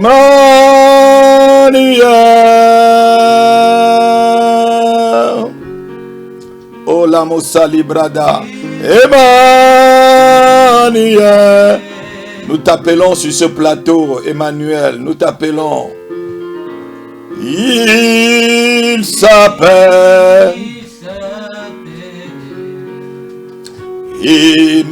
Emmanuel. Oh la Mossa Librada. Emmanuel. Nous t'appelons sur ce plateau, Emmanuel. Nous t'appelons. Il s'appelle Emmanuel.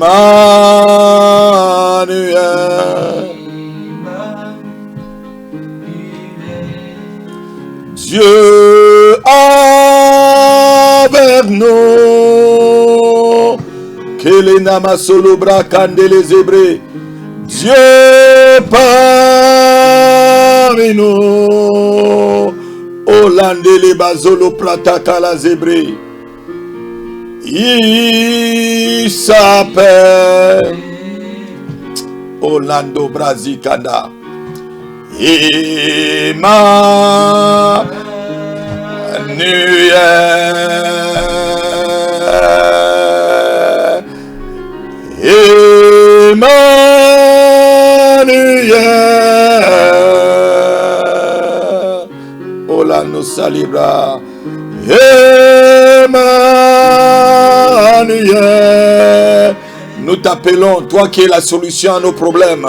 Dieu avec nous. Kelena Masolobra Kandele Zébré. Dieu parmi nous. Olandele Bazolo Pratakala Zébré. Il s'appelle Orlando Brazicanda. Emmanuel. Emmanuel. Orlando Salibra. Emmanuel. Nous t'appelons, toi qui es la solution à nos problèmes.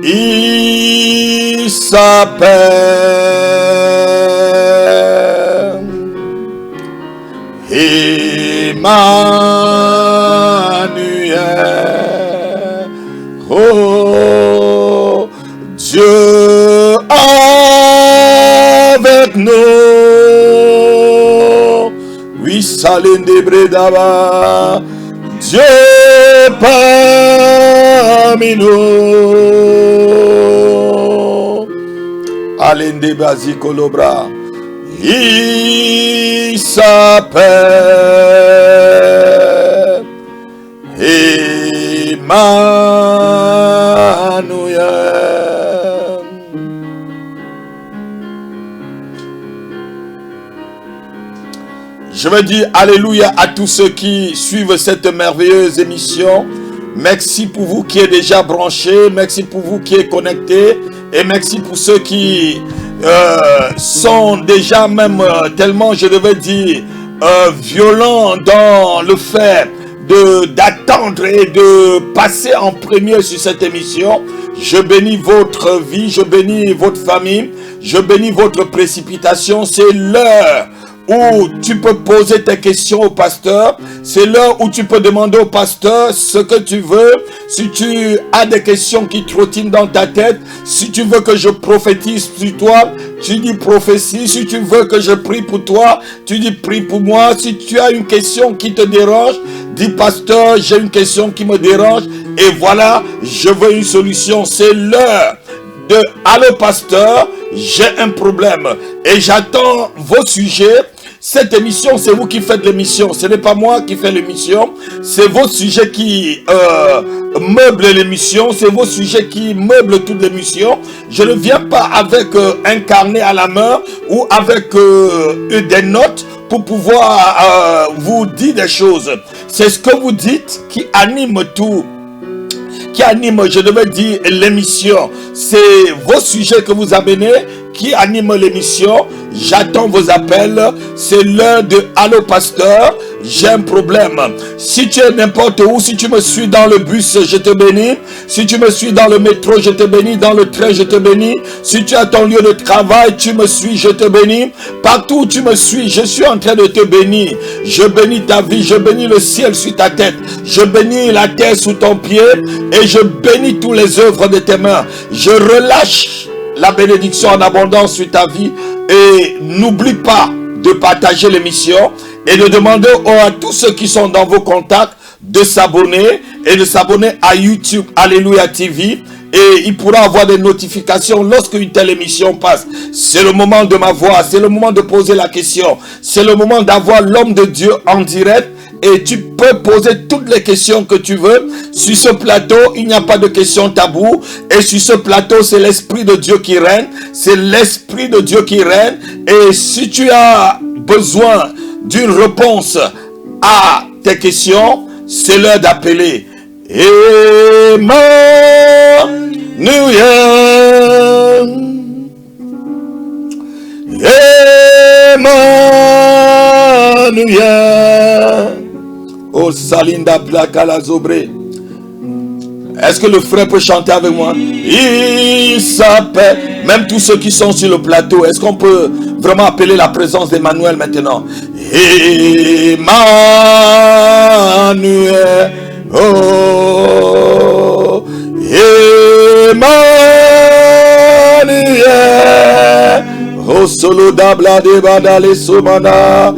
Il s'appelle Emmanuel. Oh, Dieu avec nous. Oui, Salende Bredava. Dieu parmi nous. Alende Bazikolobra. Il s'appelle Emmanuel. Je veux dire alléluia à tous ceux qui suivent cette merveilleuse émission. Merci pour vous qui êtes déjà branchés. Merci pour vous qui êtes connectés. Et merci pour ceux qui sont déjà même tellement, je devais dire, violents dans le fait d'attendre et de passer en premier sur cette émission. Je bénis votre vie, je bénis votre famille, je bénis votre précipitation. C'est l'heure où tu peux poser tes questions au pasteur. C'est l'heure où tu peux demander au pasteur ce que tu veux. Si tu as des questions qui trottinent dans ta tête, si tu veux que je prophétise sur toi, tu dis prophétie. Si tu veux que je prie pour toi, tu dis prie pour moi. Si tu as une question qui te dérange, dis pasteur, j'ai une question qui me dérange. Et voilà, je veux une solution. C'est l'heure de allô pasteur, j'ai un problème. Et j'attends vos sujets. Cette émission, c'est vous qui faites l'émission. Ce n'est pas moi qui fais l'émission. C'est vos sujets qui meublent l'émission. C'est vos sujets qui meublent toute l'émission. Je ne viens pas avec un carnet à la main ou avec des notes pour pouvoir vous dire des choses. C'est ce que vous dites qui anime tout. Qui anime, je devais dire, l'émission. C'est vos sujets que vous amenez qui animent l'émission. J'attends vos appels. C'est l'heure de allô pasteur, j'ai un problème. Si tu es n'importe où, si tu me suis dans le bus, je te bénis. Si tu me suis dans le métro, je te bénis. Dans le train, je te bénis. Si tu as ton lieu de travail, tu me suis, je te bénis. Partout où tu me suis, je suis en train de te bénir. Je bénis ta vie, je bénis le ciel sur ta tête. Je bénis la terre sous ton pied et je bénis toutes les œuvres de tes mains. Je relâche la bénédiction en abondance sur ta vie. Et n'oublie pas de partager l'émission et de demander à tous ceux qui sont dans vos contacts de s'abonner et de s'abonner à YouTube Alléluia TV. Et il pourra avoir des notifications lorsqu'une telle émission passe. C'est le moment de ma voix, c'est le moment de poser la question. C'est le moment d'avoir l'homme de Dieu en direct. Et tu peux poser toutes les questions que tu veux. Sur ce plateau, il n'y a pas de questions taboues. Et sur ce plateau, c'est l'Esprit de Dieu qui règne. C'est l'Esprit de Dieu qui règne. Et si tu as besoin d'une réponse à tes questions, c'est l'heure d'appeler Emmanuel. Emmanuel. Oh, Salinda Plakala Zobré. Est-ce que le frère peut chanter avec moi? Il s'appelle, même tous ceux qui sont sur le plateau, est-ce qu'on peut vraiment appeler la présence d'Emmanuel maintenant? Emmanuel, oh, Emmanuel, oh, solo dabla de badale somana,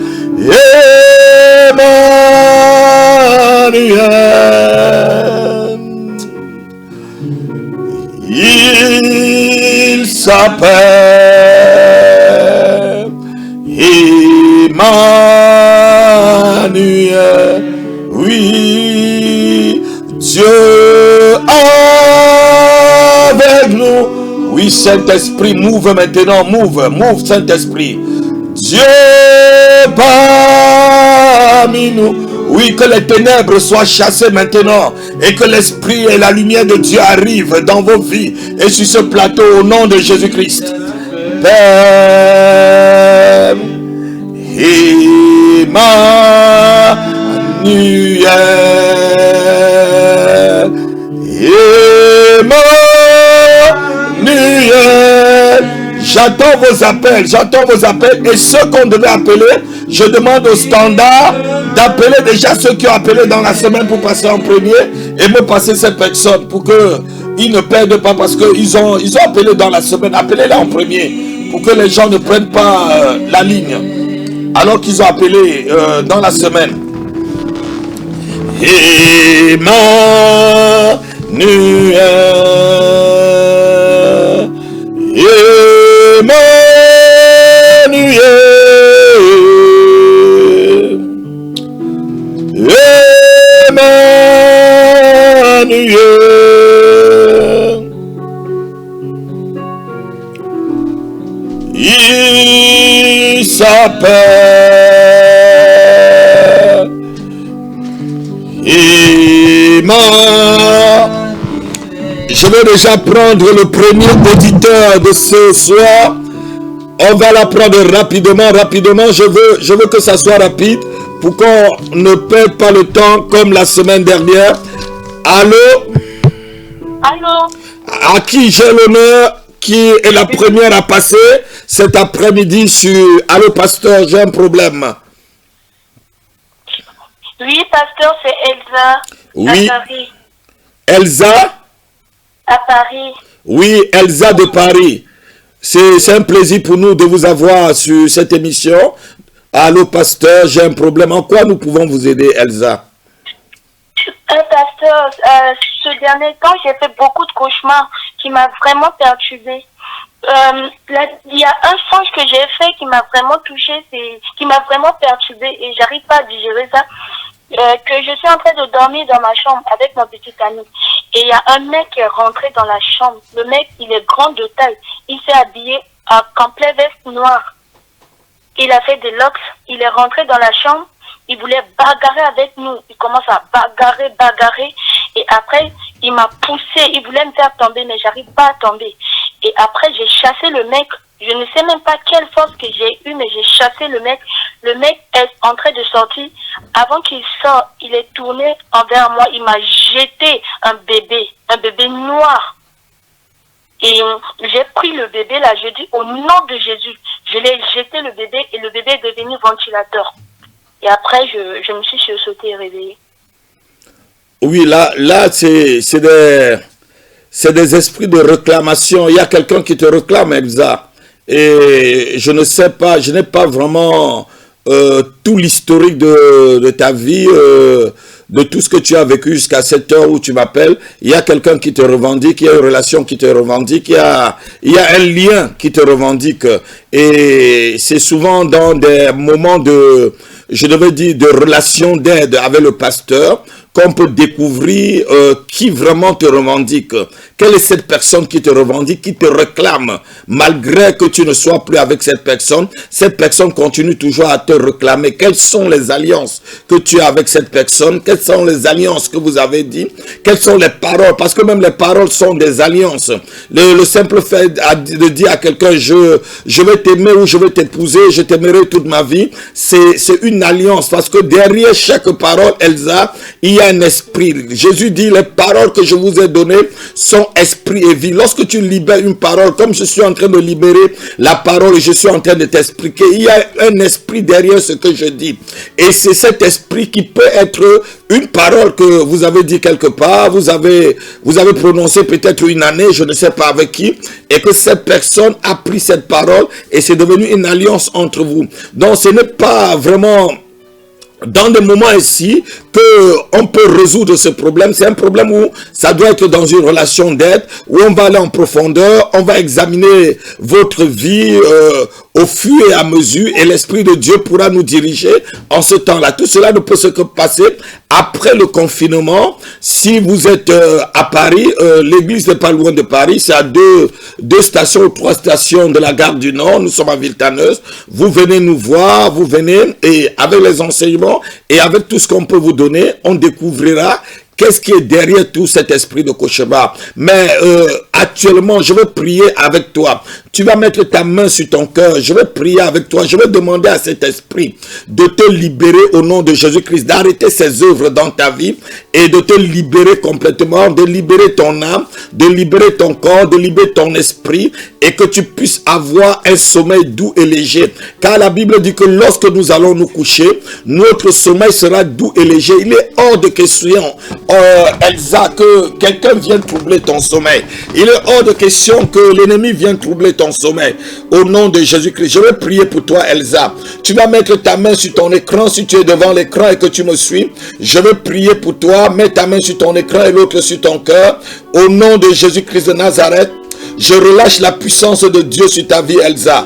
Emmanuel. Il s'appelle Emmanuel. Oui, Dieu avec nous. Oui, Saint-Esprit, move maintenant, move Saint-Esprit. Dieu parmi nous. Oui, que les ténèbres soient chassées maintenant et que l'Esprit et la lumière de Dieu arrivent dans vos vies et sur ce plateau au nom de Jésus-Christ. Père Emmanuel, Emmanuel. J'attends vos appels et ceux qu'on devait appeler, je demande au standard d'appeler déjà ceux qui ont appelé dans la semaine pour passer en premier et me passer ces personnes pour qu'ils ne perdent pas parce qu'ils ont appelé dans la semaine. Appelez-les en premier pour que les gens ne prennent pas la ligne alors qu'ils ont appelé dans la semaine. Emmanuel, Emmanuel, il s'appelle Emmanuel. Je vais déjà prendre le premier auditeur de ce soir. On va la prendre rapidement. Je veux que ça soit rapide pour qu'on ne perde pas le temps comme la semaine dernière. Allô? Allô? À qui j'ai l'honneur, qui est la première à passer cet après-midi sur Allô pasteur, j'ai un problème. Oui, pasteur, c'est Elsa. Oui. À Paris. Elsa? À Paris. Oui, Elsa de Paris. C'est un plaisir pour nous de vous avoir sur cette émission. Allô pasteur, j'ai un problème. En quoi nous pouvons vous aider, Elsa? Pasteur, ce dernier temps, j'ai fait beaucoup de cauchemars qui m'ont vraiment perturbé. Il y a un songe que j'ai fait qui m'a vraiment touché, qui m'a vraiment perturbé et j'arrive pas à digérer ça. Que je suis en train de dormir dans ma chambre avec mon petit ami. Et il y a un mec qui est rentré dans la chambre. Le mec, il est grand de taille. Il s'est habillé en complet veste noire. Il a fait des locks. Il est rentré dans la chambre. Il voulait bagarrer avec nous. Il commence à bagarrer. Et après, il m'a poussé. Il voulait me faire tomber, mais j'arrive pas à tomber. Et après, j'ai chassé le mec. Je ne sais même pas quelle force que j'ai eue, mais j'ai chassé le mec. Le mec est en train de sortir. Avant qu'il sorte, il est tourné envers moi. Il m'a jeté un bébé noir. Et j'ai pris le bébé là, je dis au nom de Jésus. Je l'ai jeté le bébé et le bébé est devenu ventilateur. Et après, je me suis sursauté et réveillée. Oui, là c'est des esprits de réclamation. Il y a quelqu'un qui te réclame, Elsa. Et je ne sais pas, je n'ai pas vraiment tout l'historique de ta vie, de tout ce que tu as vécu jusqu'à cette heure où tu m'appelles. Il y a quelqu'un qui te revendique, il y a une relation qui te revendique, il y a un lien qui te revendique. Et c'est souvent dans des moments de, je devais dire, de relation d'aide avec le pasteur qu'on peut découvrir qui vraiment te revendique. Quelle est cette personne qui te revendique, qui te réclame, malgré que tu ne sois plus avec cette personne continue toujours à te réclamer. Quelles sont les alliances que tu as avec cette personne? Quelles sont les alliances que vous avez dit? Quelles sont les paroles? Parce que même les paroles sont des alliances. Le simple fait de dire à quelqu'un, je vais t'aimer ou je vais t'épouser, je t'aimerai toute ma vie, c'est une alliance. Parce que derrière chaque parole, Elsa, il y a un esprit. Jésus dit, les paroles que je vous ai données sont esprit et vie. Lorsque tu libères une parole, comme je suis en train de libérer la parole et je suis en train de t'expliquer, il y a un esprit derrière ce que je dis. Et c'est cet esprit qui peut être une parole que vous avez dit quelque part, vous avez prononcé peut-être une année, je ne sais pas avec qui, et que cette personne a pris cette parole et c'est devenu une alliance entre vous. Donc ce n'est pas vraiment dans des moments ici qu'on peut résoudre ce problème. C'est un problème où ça doit être dans une relation d'aide, où on va aller en profondeur, on va examiner votre vie au fur et à mesure, et l'Esprit de Dieu pourra nous diriger en ce temps-là. Tout cela ne peut se passer après le confinement. Si vous êtes à Paris, l'église n'est pas loin de Paris, c'est à deux stations ou 3 stations de la gare du Nord. Nous sommes à Villetaneuse. Vous venez nous voir, vous venez, et avec les enseignements et avec tout ce qu'on peut vous donner, on découvrira qu'est-ce qui est derrière tout cet esprit de cauchemar. Mais actuellement, je veux prier avec toi. Tu vas mettre ta main sur ton cœur. Je vais prier avec toi. Je vais demander à cet esprit de te libérer au nom de Jésus-Christ, d'arrêter ses œuvres dans ta vie et de te libérer complètement, de libérer ton âme, de libérer ton corps, de libérer ton esprit, et que tu puisses avoir un sommeil doux et léger. Car la Bible dit que lorsque nous allons nous coucher, notre sommeil sera doux et léger. Il est hors de question, Elsa, que quelqu'un vienne troubler ton sommeil. Il est hors de question que l'ennemi vienne troubler ton sommeil. Au nom de Jésus-Christ, je vais prier pour toi, Elsa. Tu vas mettre ta main sur ton écran si tu es devant l'écran et que tu me suis. Je vais prier pour toi. Mets ta main sur ton écran et l'autre sur ton cœur. Au nom de Jésus-Christ de Nazareth, je relâche la puissance de Dieu sur ta vie, Elsa.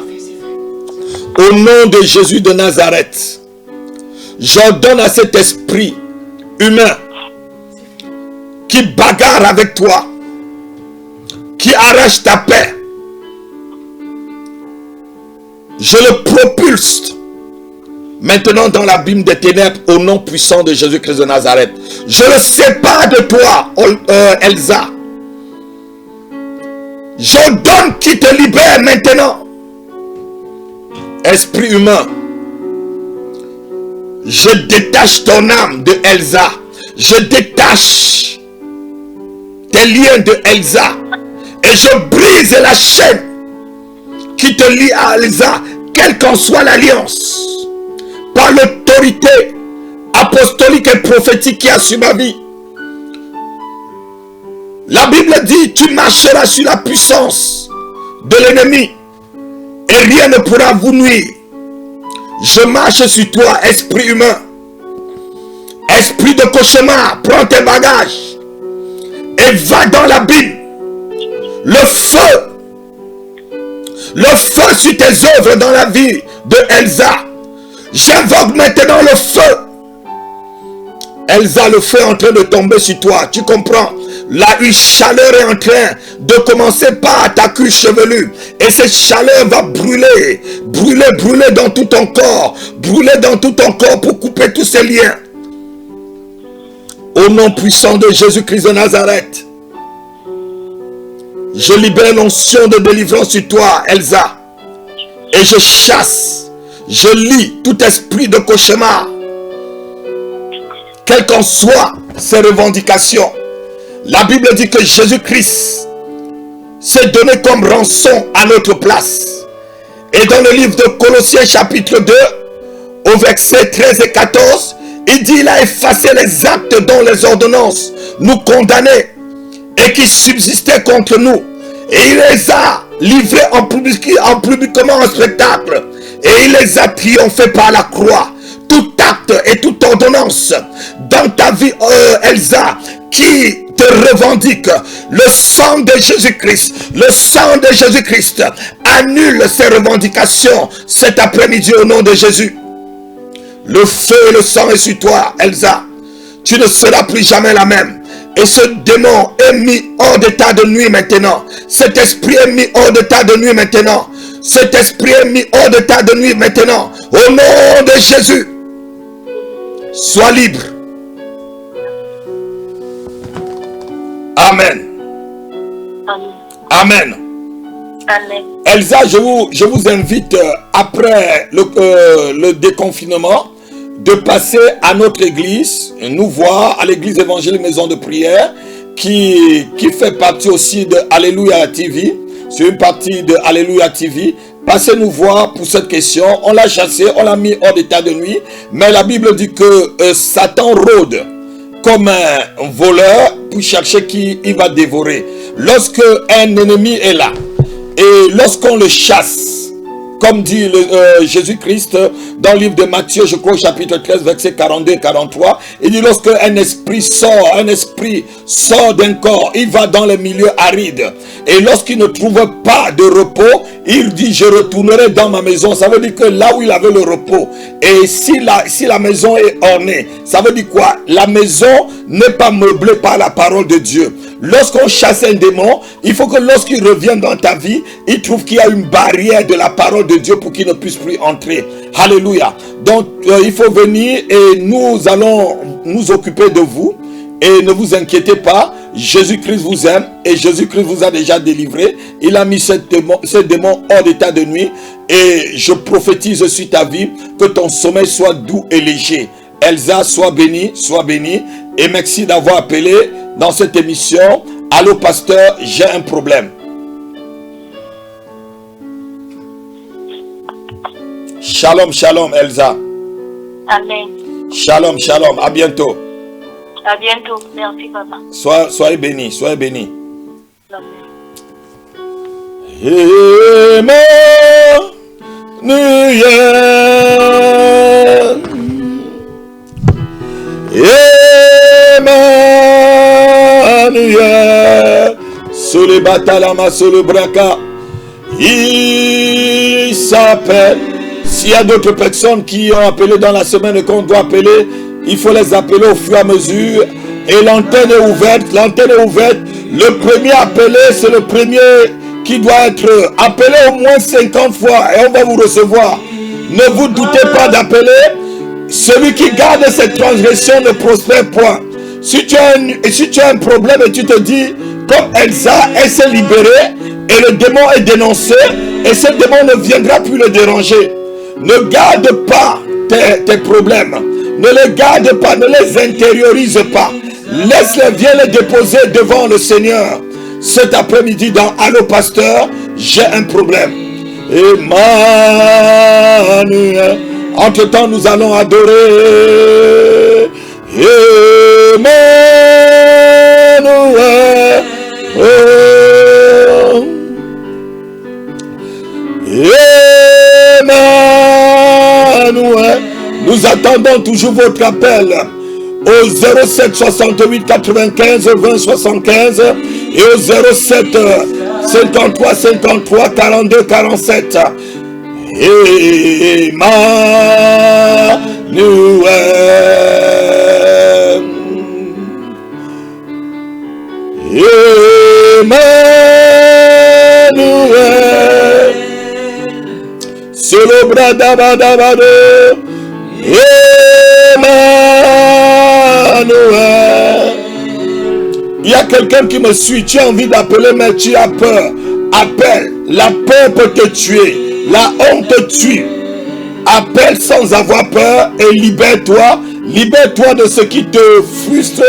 Au nom de Jésus de Nazareth, j'ordonne à cet esprit humain qui bagarre avec toi, qui arrache ta paix, je le propulse maintenant dans l'abîme des ténèbres au nom puissant de Jésus-Christ de Nazareth. Je le sépare de toi, Elsa. J'ordonne qu'il te libère maintenant. Esprit humain, je détache ton âme de Elsa. Je détache tes liens de Elsa. Et je brise la chaîne qui te lie à Elsa, quelle qu'en soit l'alliance. Par l'autorité apostolique et prophétique qui a sur ma vie. La Bible dit, tu marcheras sur la puissance de l'ennemi et rien ne pourra vous nuire. Je marche sur toi, esprit humain. Esprit de cauchemar, prends tes bagages et va dans l'abîme. Le feu sur tes œuvres dans la vie de Elsa. J'invoque maintenant le feu. Elsa, le feu est en train de tomber sur toi, tu comprends? Là, une chaleur est en train de commencer par ta cuisse chevelue. Et cette chaleur va brûler, brûler dans tout ton corps. Brûler dans tout ton corps pour couper tous ces liens. Au nom puissant de Jésus-Christ de Nazareth, je libère l'onction de délivrance sur toi, Elsa. Et je chasse, je lie tout esprit de cauchemar. Quelles qu'en soient ses revendications. La Bible dit que Jésus-Christ s'est donné comme rançon à notre place. Et dans le livre de Colossiens chapitre 2, au verset 13 et 14, il dit, il a effacé les actes dont les ordonnances nous condamnaient et qui subsistaient contre nous. Et il les a livrés publiquement en spectacle. Et il les a triomphés par la croix. Tout acte et toute ordonnance dans ta vie, Elsa, qui te revendique, le sang de Jésus-Christ, le sang de Jésus-Christ annule ces revendications cet après-midi au nom de Jésus. Le feu et le sang est sur toi, Elsa. Tu ne seras plus jamais la même. Et ce démon est mis hors d'état de nuit maintenant. Cet esprit est mis hors d'état de nuit maintenant. Cet esprit est mis hors d'état de nuit maintenant. Au nom de Jésus, sois libre. Amen. Amen. Amen. Elsa, je vous invite, après le déconfinement, de passer à notre église, nous voir à l'église évangélique Maison de Prière, qui fait partie aussi de Alléluia TV. C'est une partie de Alléluia TV. Passez nous voir pour cette question. On l'a chassé, on l'a mis hors d'état de nuit. Mais la Bible dit que Satan rôde comme un voleur pour chercher qui il va dévorer. Lorsque un ennemi est là, et lorsqu'on le chasse, comme dit Jésus-Christ dans le livre de Matthieu, je crois, chapitre 13, verset 42 et 43, il dit lorsque un esprit sort d'un corps, il va dans les milieux arides. Et lorsqu'il ne trouve pas de repos, il dit je retournerai dans ma maison. Ça veut dire que là où il avait le repos, et si la maison est ornée, ça veut dire quoi? La maison n'est pas meublée par la parole de Dieu. Lorsqu'on chasse un démon, il faut que lorsqu'il revient dans ta vie, il trouve qu'il y a une barrière de la parole de Dieu pour qu'il ne puisse plus entrer. Alléluia. Donc, il faut venir et nous allons nous occuper de vous. Et ne vous inquiétez pas, Jésus-Christ vous aime et Jésus-Christ vous a déjà délivré. Il a mis ce démon hors d'état de nuit. Et je prophétise sur ta vie que ton sommeil soit doux et léger. Elsa, sois bénie, sois bénie. Et merci d'avoir appelé dans cette émission. Allô pasteur, j'ai un problème. Shalom, shalom Elsa. Amen. Shalom, shalom, à bientôt. À bientôt. Merci papa. Soyez bénis, soyez bénis. Amen. Emmanuel, sous les batalama, sous le braca, il s'appelle. S'il y a d'autres personnes qui ont appelé dans la semaine et qu'on doit appeler, il faut les appeler au fur et à mesure. Et l'antenne est ouverte, Le premier appelé, c'est le premier qui doit être appelé au moins 50 fois et on va vous recevoir. Ne vous doutez pas d'appeler. Celui qui garde cette transgression ne prospère point. Si tu as un problème et tu te dis, comme Elsa, elle s'est libérée et le démon est dénoncé et ce démon ne viendra plus le déranger. Ne garde pas tes problèmes. Ne les garde pas, ne les intériorise pas. Laisse-les, viens les déposer devant le Seigneur. Cet après-midi dans Allô Pasteur, j'ai un problème. Emmanuel. Entre-temps, nous allons adorer Emmanuel. Oh. Emmanuel. Nous attendons toujours votre appel au 07 68 95 20 75 et au 07 53 53 42 47. Emmanuel. Emmanuel. Solo bradabadabado. Emmanuel. Il y a quelqu'un qui me suit, tu as envie d'appeler mais tu as peur. Appelle, la peur peut te tuer, la honte te tue. Appelle sans avoir peur et libère-toi. Libère-toi de ce qui te frustre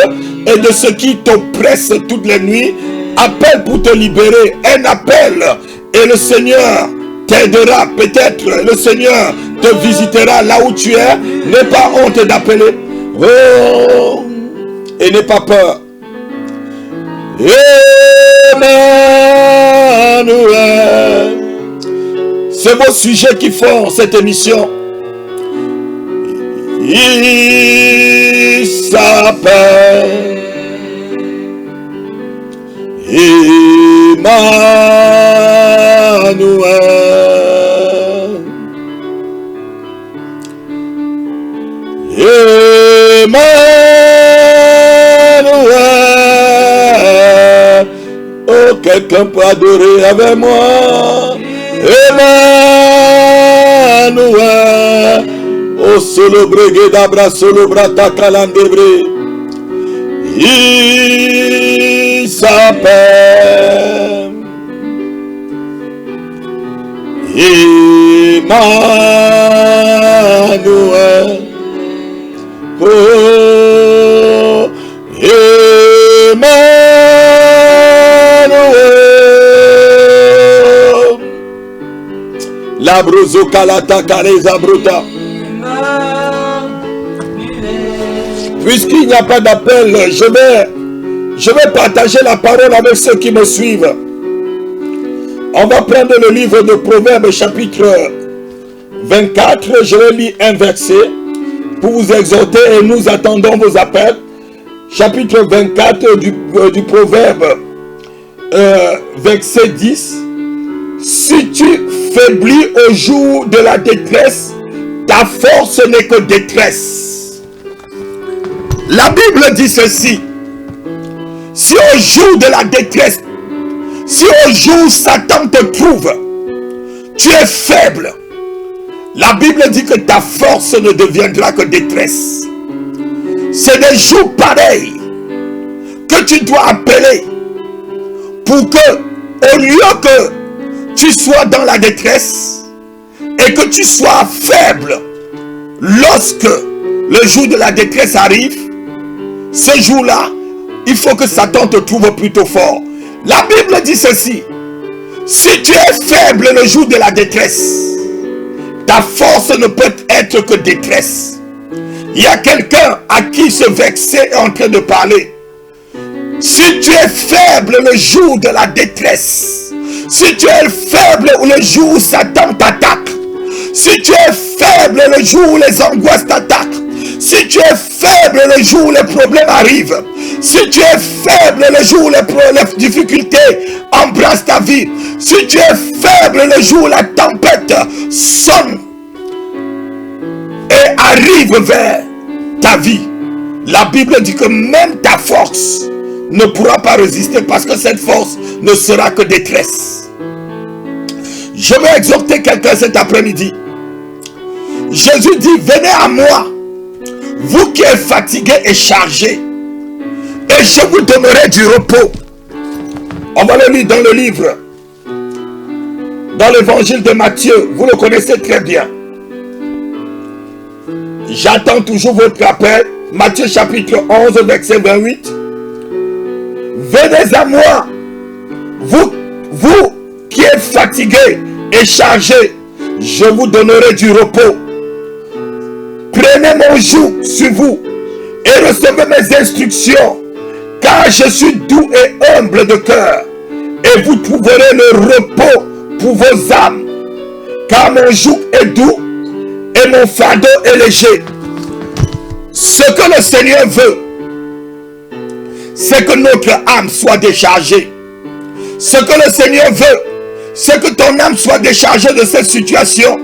et de ce qui t'oppresse toutes les nuits. Appelle pour te libérer, un appel et le Seigneur t'aidera. Peut-être le Seigneur te visitera là où tu es. N'aie pas honte d'appeler. Oh, et n'aie pas peur. Emmanuel. C'est vos sujets qui font cette émission. Il s'appelle Emmanuel. Emmanuel. quelqu'un peut adorer avec moi? Emmanuel. O solo bregue d'abra solo brata calandebre. Il s'appelle Emmanuel. Oh, Emmanuel. La brozo calata careza bruta. Puisqu'il n'y a pas d'appel, je vais partager la parole avec ceux qui me suivent. On va prendre le livre de Proverbes chapitre 24. Je vais lire un verset pour vous exhorter et nous attendons vos appels. Chapitre 24 du Proverbe, verset 10. Si tu faiblis au jour de la détresse, ta force n'est que détresse. La Bible dit ceci: si au jour de la détresse, si au jour où Satan te trouve, tu es faible, la Bible dit que ta force ne deviendra que détresse. C'est des jours pareils que tu dois appeler pour que, au lieu que tu sois dans la détresse et que tu sois faible, lorsque le jour de la détresse arrive, ce jour-là, il faut que Satan te trouve plutôt fort. La Bible dit ceci: si tu es faible le jour de la détresse, ta force ne peut être que détresse. Il y a quelqu'un à qui ce verset est en train de parler. Si tu es faible le jour de la détresse, si tu es faible le jour où Satan t'attaque, si tu es faible le jour où les angoisses t'attaquent, si tu es faible le jour où les problèmes arrivent, si tu es faible le jour où les difficultés embrassent ta vie, si tu es faible le jour où la tempête sonne et arrive vers ta vie, la Bible dit que même ta force ne pourra pas résister, parce que cette force ne sera que détresse. Je vais exhorter quelqu'un cet après-midi. Jésus dit: venez à moi, vous qui êtes fatigués et chargés, et je vous donnerai du repos. On va le lire dans le livre, dans l'évangile de Matthieu. Vous le connaissez très bien. J'attends toujours votre appel. Matthieu chapitre 11 verset 28. Venez à moi, vous qui êtes fatigués et chargés, je vous donnerai du repos. Prenez mon joug sur vous et recevez mes instructions, car je suis doux et humble de cœur, et vous trouverez le repos pour vos âmes, car mon joug est doux et mon fardeau est léger. Ce que le Seigneur veut, c'est que notre âme soit déchargée. Ce que le Seigneur veut, c'est que ton âme soit déchargée de cette situation.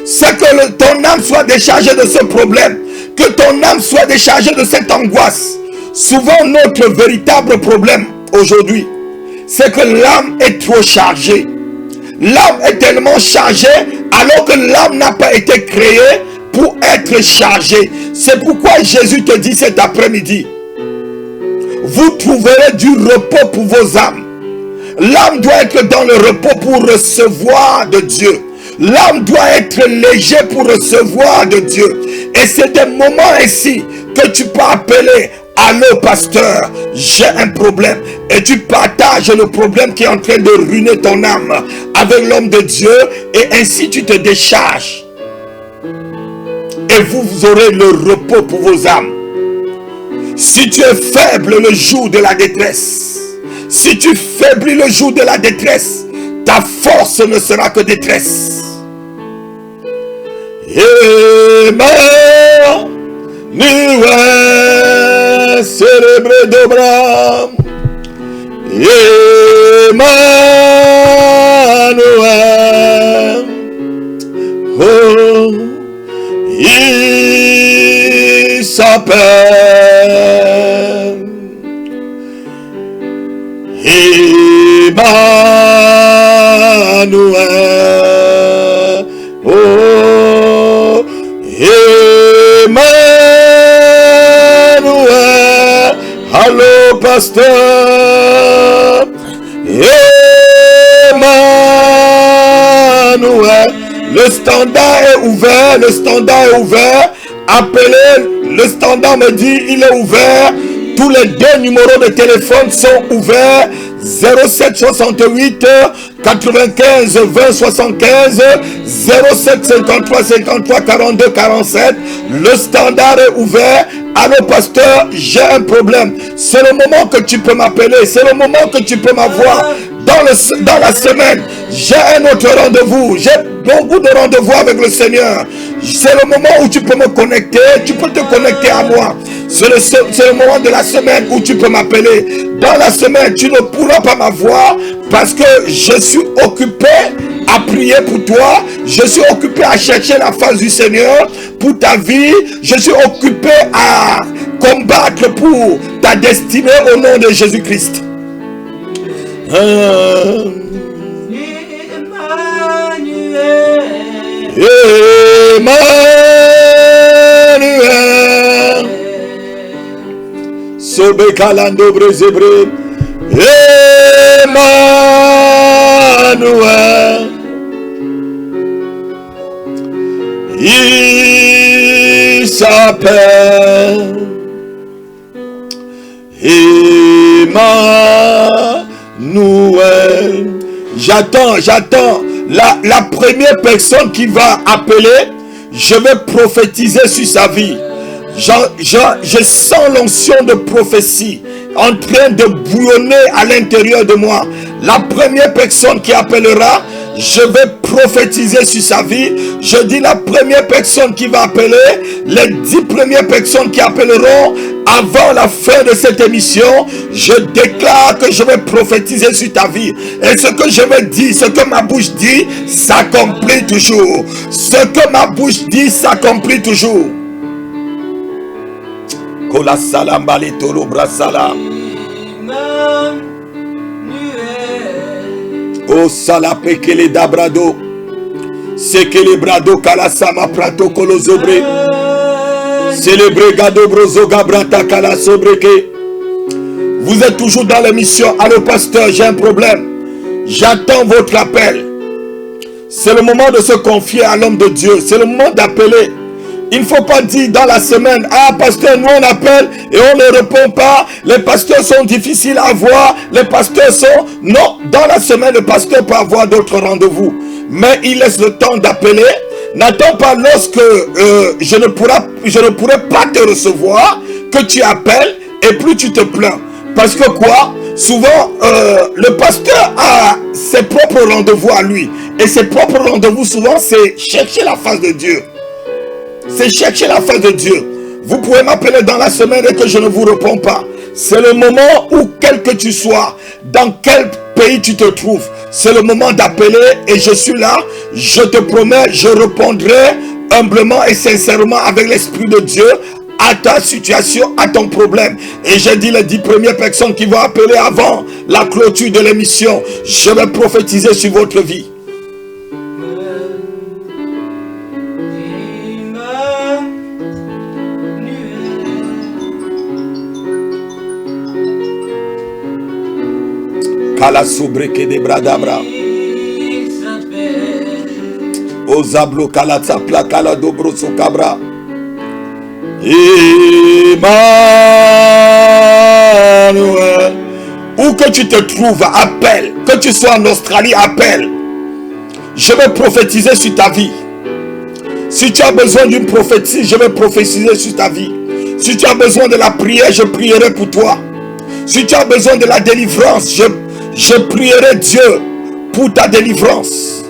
C'est que ton âme soit déchargée de ce problème. Que ton âme soit déchargée de cette angoisse. Souvent, notre véritable problème aujourd'hui, c'est que l'âme est trop chargée. L'âme est tellement chargée alors que l'âme n'a pas été créée pour être chargée. C'est pourquoi Jésus te dit cet après-midi: vous trouverez du repos pour vos âmes. L'âme doit être dans le repos pour recevoir de Dieu. L'âme doit être léger pour recevoir de Dieu. Et c'est des moments ainsi que tu peux appeler: allô pasteur, j'ai un problème. Et tu partages le problème qui est en train de ruiner ton âme avec l'homme de Dieu. Et ainsi tu te décharges. Et vous aurez le repos pour vos âmes. Si tu es faible le jour de la détresse, si tu faiblis le jour de la détresse, ta force ne sera que détresse. Emmanuel, célébré d'Abraham. Emmanuel, oh, il s'appelle Emmanuel. Emmanuel. Oh, Emmanuel. Allô, pasteur. Emmanuel. Le standard est ouvert, le standard est ouvert. Appelez, le standard me dit, il est ouvert. Tous les deux numéros de téléphone sont ouverts. 07 68 95 20 75 07 53 53 42 47. Le standard est ouvert. Allô pasteur, j'ai un problème. C'est le moment que tu peux m'appeler. C'est le moment que tu peux m'avoir. Dans la semaine, j'ai un autre rendez-vous. J'ai beaucoup de rendez-vous avec le Seigneur. C'est le moment où tu peux me connecter. Tu peux te connecter à moi. C'est le moment de la semaine où tu peux m'appeler. Dans la semaine, tu ne pourras pas m'avoir parce que je suis occupé à prier pour toi. Je suis occupé à chercher la face du Seigneur pour ta vie. Je suis occupé à combattre pour ta destinée au nom de Jésus-Christ. Emmanuel. Sobe kalando brezebre. Emmanuel. Il s'appelle Emmanuel. J'attends la première personne qui va appeler. Je vais prophétiser sur sa vie. Je sens l'onction de prophétie en train de bouillonner à l'intérieur de moi. La première personne qui appellera, je vais prophétiser sur sa vie. Je dis la première personne qui va appeler, les 10 premières personnes qui appelleront avant la fin de cette émission, je déclare que je vais prophétiser sur ta vie. Et ce que je vais dire, ce que ma bouche dit, s'accomplit toujours. Ce que ma bouche dit, s'accomplit toujours. Kola salam balitolo brasala. O salapekele dabrado. Sekele brado kalasama prato kolozobre. Célébré gado brozo gabrata kala sobreke. Vous êtes toujours dans l'émission. Allô pasteur, j'ai un problème. J'attends votre appel. C'est le moment de se confier à l'homme de Dieu. C'est le moment d'appeler. Il ne faut pas dire dans la semaine, ah pasteur, nous on appelle et on ne répond pas. Les pasteurs sont difficiles à voir. Les pasteurs sont... Non, dans la semaine, le pasteur peut avoir d'autres rendez-vous. Mais il laisse le temps d'appeler. N'attends pas lorsque je ne pourrai pas te recevoir, que tu appelles et plus tu te plains. Parce que quoi? Souvent, le pasteur a ses propres rendez-vous à lui. Et ses propres rendez-vous, souvent, c'est chercher la face de Dieu. C'est chercher la face de Dieu. Vous pouvez m'appeler dans la semaine et que je ne vous réponds pas. C'est le moment où, quel que tu sois, dans quel pays tu te trouves, c'est le moment d'appeler et je suis là. Je te promets, je répondrai humblement et sincèrement avec l'Esprit de Dieu à ta situation, à ton problème. Et j'ai dit les 10 premières personnes qui vont appeler avant la clôture de l'émission. Je vais prophétiser sur votre vie. Kala sobreke de bradabra. Ozablo kala tsapla kala dobro sokabra. Emmanuel. Où que tu te trouves, appelle. Que tu sois en Australie, appelle. Je vais prophétiser sur ta vie. Si tu as besoin d'une prophétie, je vais prophétiser sur ta vie. Si tu as besoin de la prière, je prierai pour toi. Si tu as besoin de la délivrance, je prierai Dieu pour ta délivrance.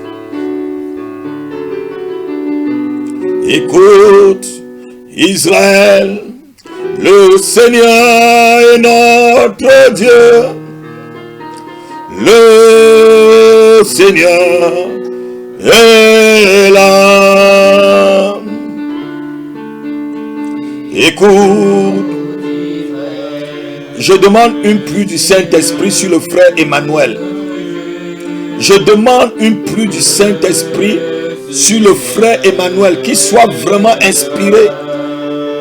Écoute, Israël, le Seigneur est notre Dieu. Le Seigneur est là. Écoute, je demande une pluie du Saint-Esprit sur le frère Emmanuel. Je demande une pluie du Saint-Esprit sur le frère Emmanuel, qui soit vraiment inspiré.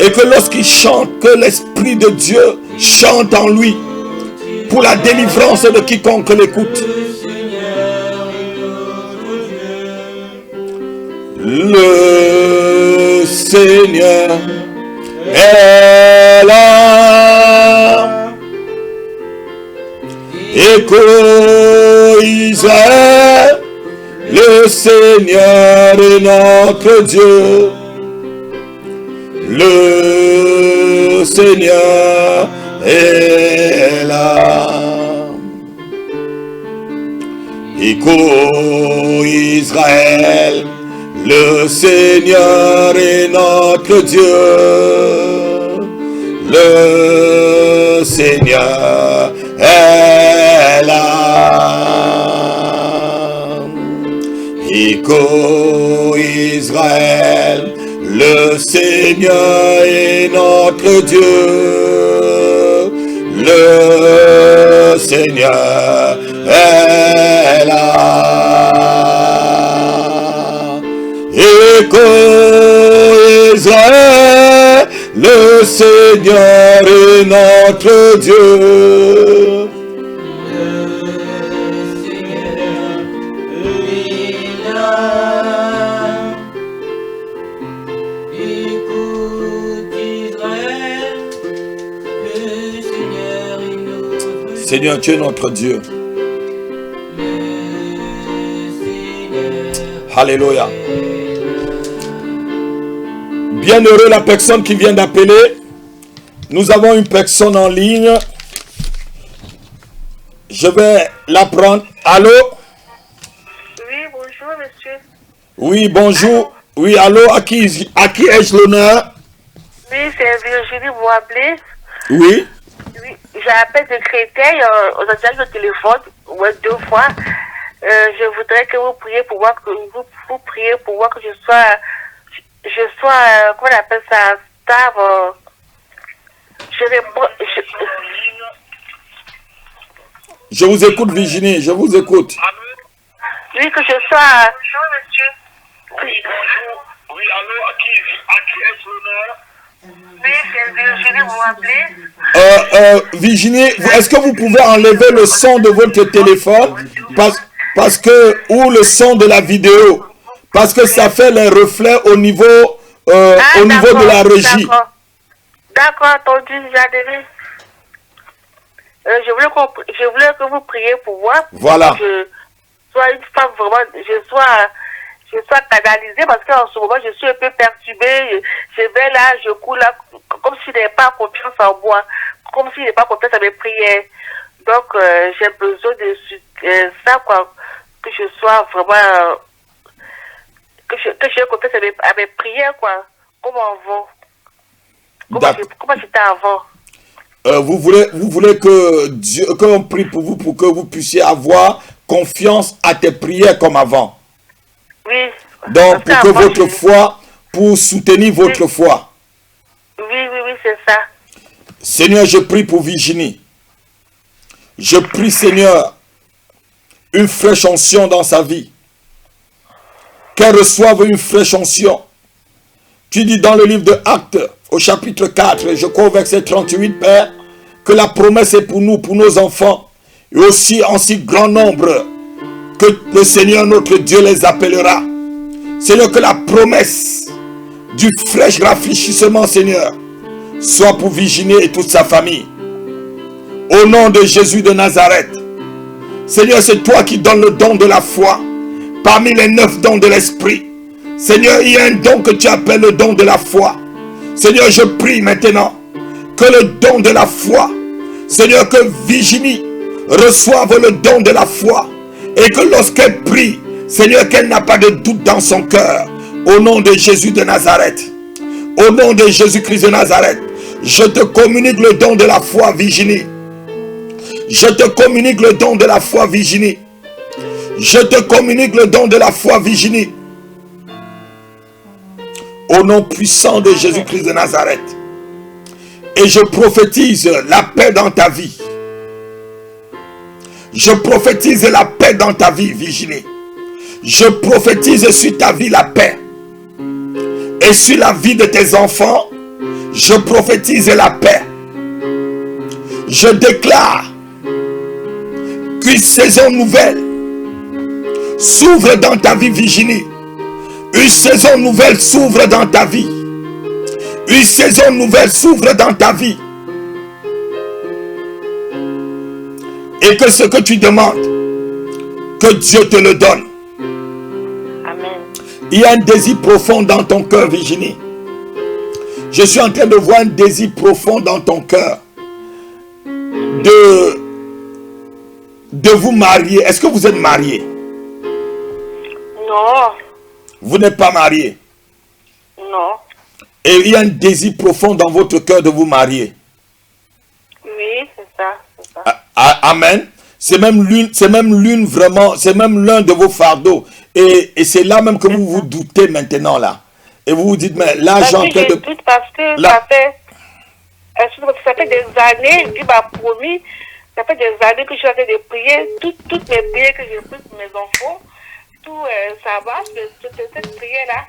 Et que lorsqu'il chante, que l'Esprit de Dieu chante en lui pour la délivrance de quiconque l'écoute. Le Seigneur est là. Écoute Israël, le Seigneur est notre Dieu. Le Seigneur est là. Écoute Israël, le Seigneur est notre Dieu. Le Seigneur est là. Écoute Israël, le Seigneur est notre Dieu. Le Seigneur est là. Écoute Israël, le Seigneur est notre Dieu. Seigneur, tu es notre Dieu. Alléluia. Bienheureux la personne qui vient d'appeler. Nous avons une personne en ligne. Je vais la prendre. Allô? Oui, bonjour, monsieur. Oui, bonjour. Allô? Oui, allô, à qui ai-je l'honneur? Oui, c'est Virginie, vous m'appelez? Oui. Oui, j'appelle de Créteil, on a déjà eu le téléphone, ouais, 2 fois. Je voudrais que vous priez pour moi, que vous priez pour moi que je sois, comment on appelle ça, stable. Je vous écoute, Virginie, je vous écoute. Oui, que je sois... Oui, bonjour. Oui, allô, à qui est-ce l'honneur? Oui, c'est Virginie, vous m'appelez? Virginie, est-ce que vous pouvez enlever le son de votre téléphone parce que, ou le son de la vidéo, parce que ça fait les reflets au niveau de la régie. D'accord, entendu, j'adhère. Je voulais que vous priez pour moi. Voilà. Que je sois une femme vraiment, je sois canalisée, parce qu'en ce moment je suis un peu perturbée. Je vais là, je cours là, comme s'il n'avait pas confiance en moi, comme s'il n'avait pas confiance à mes prières. Donc j'ai besoin de ça, quoi, que je sois vraiment, que j'ai confiance à mes prières, quoi, comme avant. Comment j'étais avant. Vous voulez que Dieu, qu'on prie pour vous, pour que vous puissiez avoir confiance à tes prières comme avant. Oui. Donc, pour que votre foi, pour soutenir votre foi. Oui, c'est ça. Seigneur, je prie pour Virginie. Je prie, Seigneur, une fraîche onction dans sa vie. Qu'elle reçoive une fraîche onction. Tu dis dans le livre de Actes, au chapitre 4, je crois au verset 38, Père, que la promesse est pour nous, pour nos enfants, et aussi en si grand nombre que le Seigneur notre Dieu les appellera. Seigneur, que la promesse du fraîche rafraîchissement, Seigneur, soit pour Virginie et toute sa famille. Au nom de Jésus de Nazareth. Seigneur, c'est toi qui donnes le don de la foi parmi les 9 dons de l'Esprit. Seigneur, il y a un don que tu appelles le don de la foi. Seigneur, je prie maintenant que le don de la foi, Seigneur, que Virginie reçoive le don de la foi et que lorsqu'elle prie, Seigneur, qu'elle n'a pas de doute dans son cœur. Au nom de Jésus de Nazareth, au nom de Jésus-Christ de Nazareth, je te communique le don de la foi, Virginie. Je te communique le don de la foi, Virginie. Je te communique le don de la foi, Virginie. Au nom puissant de Jésus-Christ de Nazareth. Et je prophétise la paix dans ta vie. Je prophétise la paix dans ta vie, Virginie. Je prophétise sur ta vie la paix. Et sur la vie de tes enfants, je prophétise la paix. Je déclare qu'une saison nouvelle s'ouvre dans ta vie, Virginie. Une saison nouvelle s'ouvre dans ta vie. Une saison nouvelle s'ouvre dans ta vie. Et que ce que tu demandes, que Dieu te le donne. Amen. Il y a un désir profond dans ton cœur, Virginie. Je suis en train de voir un désir profond dans ton cœur de vous marier. Est-ce que vous êtes marié? Non. Vous n'êtes pas marié. Non. Et il y a un désir profond dans votre cœur de vous marier. Oui, c'est ça. Amen. C'est même l'une vraiment, c'est même l'un de vos fardeaux. Et c'est là même que vous vous doutez maintenant là. Et vous vous dites, mais là j'ai en train de... Parce que là, ça fait des années, Dieu m'a promis, ça fait des années que je suis en train de prier, toutes mes prières que j'ai prises pour mes enfants, tout ça marche, mais cette prière-là,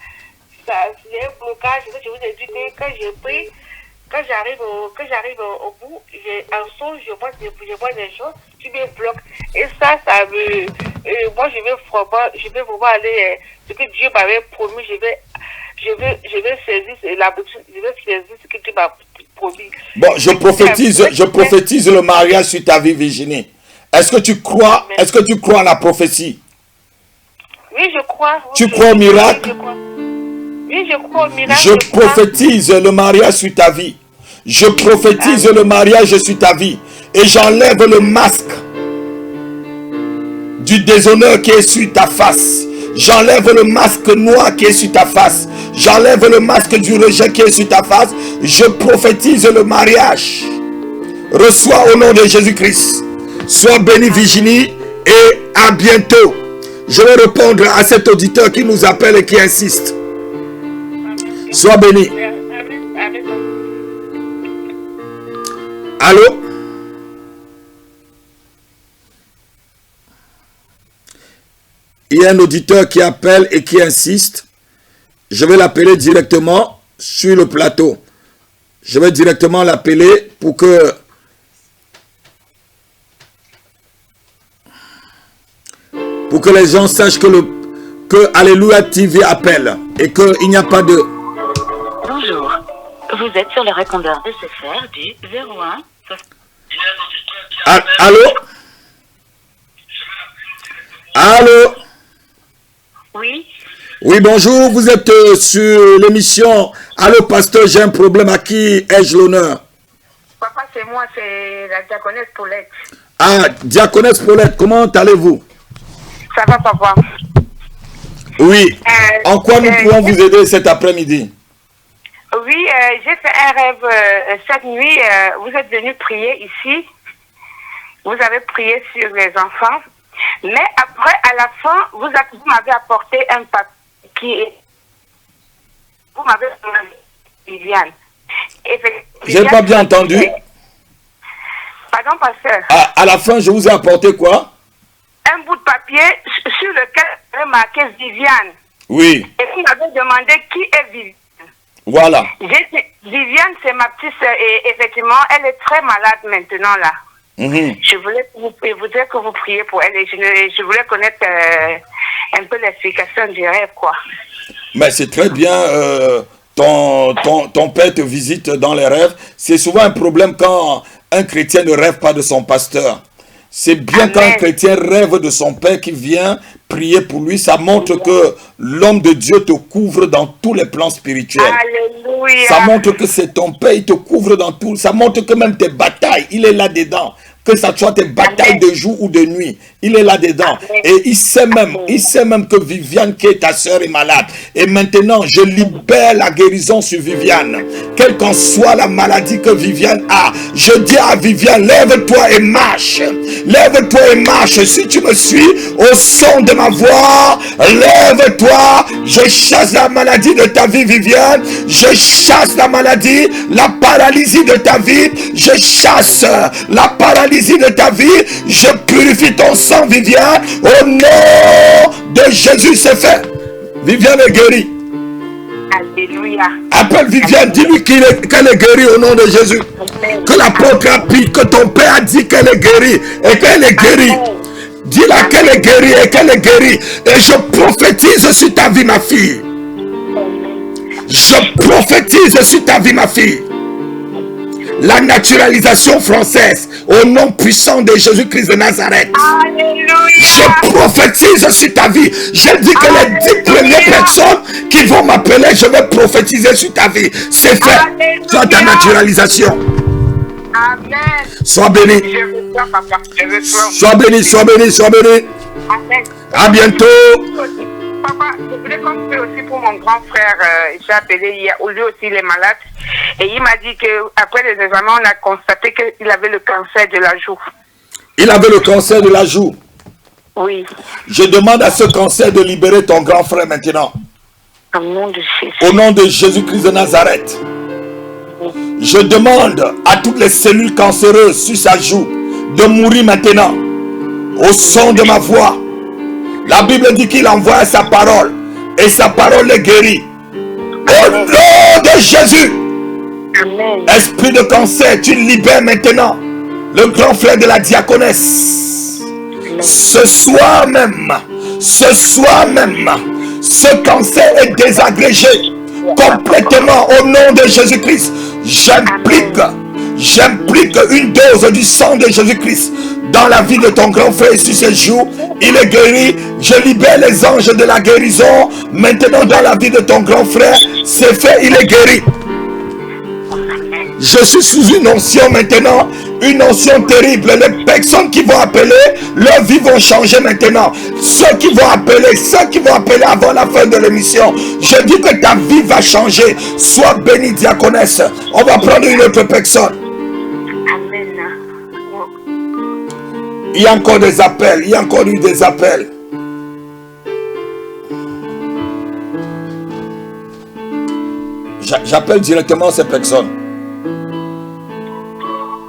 il y a un blocage. Je vous ai dit que quand j'ai pris, quand j'arrive au bout, j'ai un son, je vois des choses qui me bloquent. Et ça me... moi, je vais vraiment aller... ce que Dieu m'avait promis, je vais saisir ce que Dieu m'a promis. Bon, je prophétise le mariage sur ta vie, Virginie. Est-ce que tu crois à la prophétie? Oui, je crois. Tu crois au miracle? Oui, je crois au miracle. Je prophétise le mariage sur ta vie. Je prophétise le mariage sur ta vie. Et j'enlève le masque du déshonneur qui est sur ta face. J'enlève le masque noir qui est sur ta face. J'enlève le masque du rejet qui est sur ta face. Je prophétise le mariage. Reçois au nom de Jésus-Christ. Sois bénie, Virginie, et à bientôt. Je vais répondre à cet auditeur qui nous appelle et qui insiste. Sois béni. Allô? Il y a un auditeur qui appelle et qui insiste. Je vais l'appeler directement sur le plateau. Je vais directement l'appeler pour que... les gens sachent que Alléluia TV appelle et qu'il n'y a pas de... Bonjour, vous êtes sur le répondeur SFR du 01. Allô? Allô? Oui. Oui, bonjour, vous êtes sur l'émission. Allô, pasteur, j'ai un problème. À qui ai-je l'honneur? Papa, c'est moi, c'est la diaconesse Paulette. Ah, diaconesse Paulette, comment allez-vous? Ça va, papa? Oui. En quoi nous pouvons vous aider cet après-midi? Oui, j'ai fait un rêve cette nuit. Vous êtes venu prier ici. Vous avez prié sur les enfants. Mais après, à la fin, vous m'avez apporté un papier. Vous m'avez demandé Viviane. J'ai pas bien entendu. Pardon, pasteur. À la fin, je vous ai apporté quoi? Un bout de papier sur lequel est marqué Viviane. Oui. Et vous m'avez demandé qui est Viviane. Voilà. Viviane, c'est ma petite soeur et effectivement, elle est très malade maintenant là. Je voulais vous dire que vous priez pour elle et je voulais connaître un peu l'explication du rêve, quoi. Mais c'est très bien, ton père te visite dans les rêves. C'est souvent un problème quand un chrétien ne rêve pas de son pasteur. C'est bien quand un chrétien rêve de son père qui vient prier pour lui. Ça montre que l'homme de Dieu te couvre dans tous les plans spirituels. Alléluia. Ça montre que c'est ton père, il te couvre dans tout. Ça montre que même tes batailles, il est là-dedans. Que ça soit tes batailles de jour ou de nuit, il est là-dedans. Et il sait même que Viviane, qui est ta soeur, est malade. Et maintenant, je libère la guérison sur Viviane. Quelle qu'en soit la maladie que Viviane a, je dis à Viviane, lève-toi et marche. Lève-toi et marche. Si tu me suis au son de ma voix, lève-toi. Je chasse la maladie de ta vie, Viviane. Je chasse la maladie, la paralysie de ta vie. Je chasse la paralysie paralysie de ta vie, je purifie ton sang, Viviane. Au nom de Jésus, c'est fait. Viviane est guérie. Alléluia. Appelle Viviane, dis-lui qu'elle est guérie au nom de Jésus. Que l'apôtre a dit, que ton père a dit qu'elle est guérie et qu'elle est guérie. Dis-la qu'elle est guérie et qu'elle est guérie. Et je prophétise sur ta vie, ma fille. Je prophétise sur ta vie, ma fille. La naturalisation française au nom puissant de Jésus-Christ de Nazareth. Alléluia. Je prophétise sur ta vie. Je dis que les 10 premières personnes qui vont m'appeler, je vais prophétiser sur ta vie. C'est fait. Alléluia. Soit ta naturalisation. Amen. Sois béni. Je reçois, papa. Je reçois. Sois béni, sois béni, sois béni. Amen. À bientôt. Papa, je voulais compter aussi pour mon grand frère. J'ai appelé hier. Lui aussi, il est malade. Et il m'a dit qu'après les examens, on a constaté qu'il avait le cancer de la joue. Il avait le cancer de la joue. Oui. Je demande à ce cancer de libérer ton grand frère maintenant. Au nom de Jésus. Au nom de Jésus-Christ de Nazareth. Je demande à toutes les cellules cancéreuses sur sa joue de mourir maintenant. Au son de ma voix. La Bible dit qu'il envoie sa parole. Et sa parole est guérie. Au nom de Jésus. Amen. Esprit de cancer, tu libères maintenant le grand frère de la diaconesse. Ce soir même, ce cancer est désagrégé complètement au nom de Jésus-Christ. J'implique une dose du sang de Jésus-Christ dans la vie de ton grand frère sur ses jours. Il est guéri. Je libère les anges de la guérison maintenant dans la vie de ton grand frère. C'est fait, il est guéri. Je suis sous une onction maintenant, une onction terrible. Les personnes qui vont appeler, leur vie vont changer maintenant. Ceux qui vont appeler avant la fin de l'émission, je dis que ta vie va changer. Sois bénie, diaconesse. On va prendre une autre personne. Amen. Il y a encore des appels, il y a encore eu des appels. J'appelle directement ces personnes.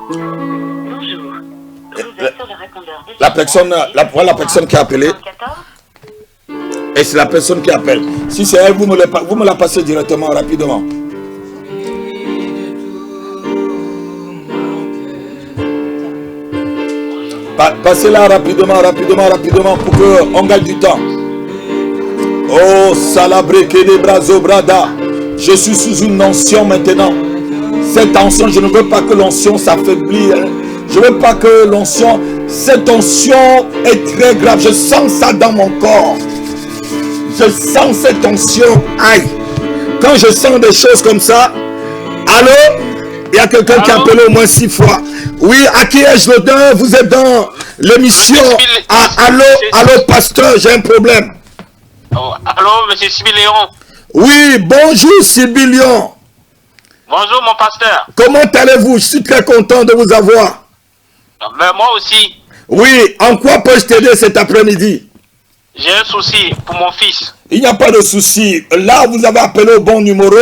Bonjour. Vous êtes sur le répondeur des La personne, voilà la personne qui a appelé. 14. Et c'est la personne qui appelle. Si c'est elle, vous me la passez directement, rapidement. Passez-la rapidement pour qu'on gagne du temps. Oh, salabreke de brazo brada. Je suis sous une onction maintenant. Cette onction, je ne veux pas que l'onction s'affaiblisse. Je ne veux pas que l'onction... Cette onction est très grave. Je sens ça dans mon corps. Je sens cette onction. Aïe. Quand je sens des choses comme ça... Allô? Il y a quelqu'un qui a appelé au moins 6 fois. Oui, à qui ai-je l'honneur? Vous êtes dans l'émission. Allô, pasteur, j'ai un problème. Oh, allô, monsieur Sibyléon. Oui, bonjour Sibyléon. Bonjour, mon pasteur. Comment allez-vous? Je suis très content de vous avoir. Mais moi aussi. Oui, en quoi peux-je t'aider cet après-midi? J'ai un souci pour mon fils. Il n'y a pas de souci. Là, vous avez appelé au bon numéro.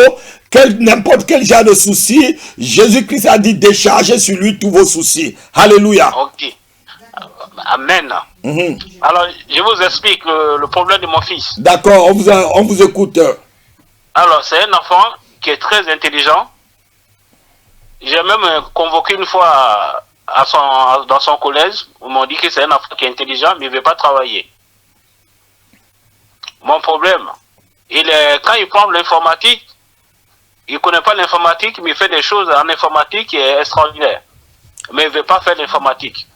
N'importe quel genre de souci, Jésus-Christ a dit déchargez sur lui tous vos soucis. Alléluia. Ok. Amen. Alors, je vous explique le problème de mon fils. D'accord, on vous écoute. Alors, c'est un enfant qui est très intelligent. J'ai même convoqué une fois dans son collège. Ils m'ont dit que c'est un enfant qui est intelligent, mais il ne veut pas travailler. Mon problème, quand il prend l'informatique, il ne connaît pas l'informatique, mais il fait des choses en informatique qui est extraordinaire. Mais il ne veut pas faire l'informatique.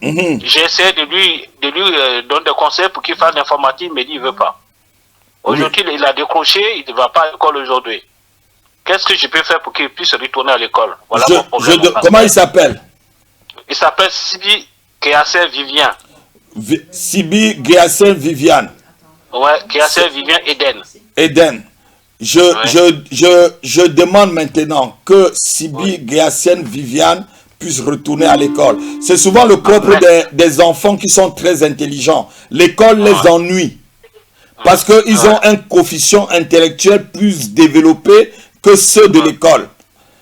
J'essaie de lui donner des conseils pour qu'il fasse l'informatique, mais il ne veut pas. Aujourd'hui, il a décroché, il ne va pas à l'école aujourd'hui. Qu'est-ce que je peux faire pour qu'il puisse retourner à l'école? Voilà mon problème. Comment il s'appelle? Il s'appelle Sibi Géassé Vivian. Sibi Géassé Vivian. Ouais, Géassé Vivian Eden. Eden. Je demande maintenant que Sibi Géassé Vivian puisse retourner à l'école. C'est souvent le propre des enfants qui sont très intelligents. L'école les ennuie. Parce qu'ils ont un coefficient intellectuel plus développé que ceux de l'école.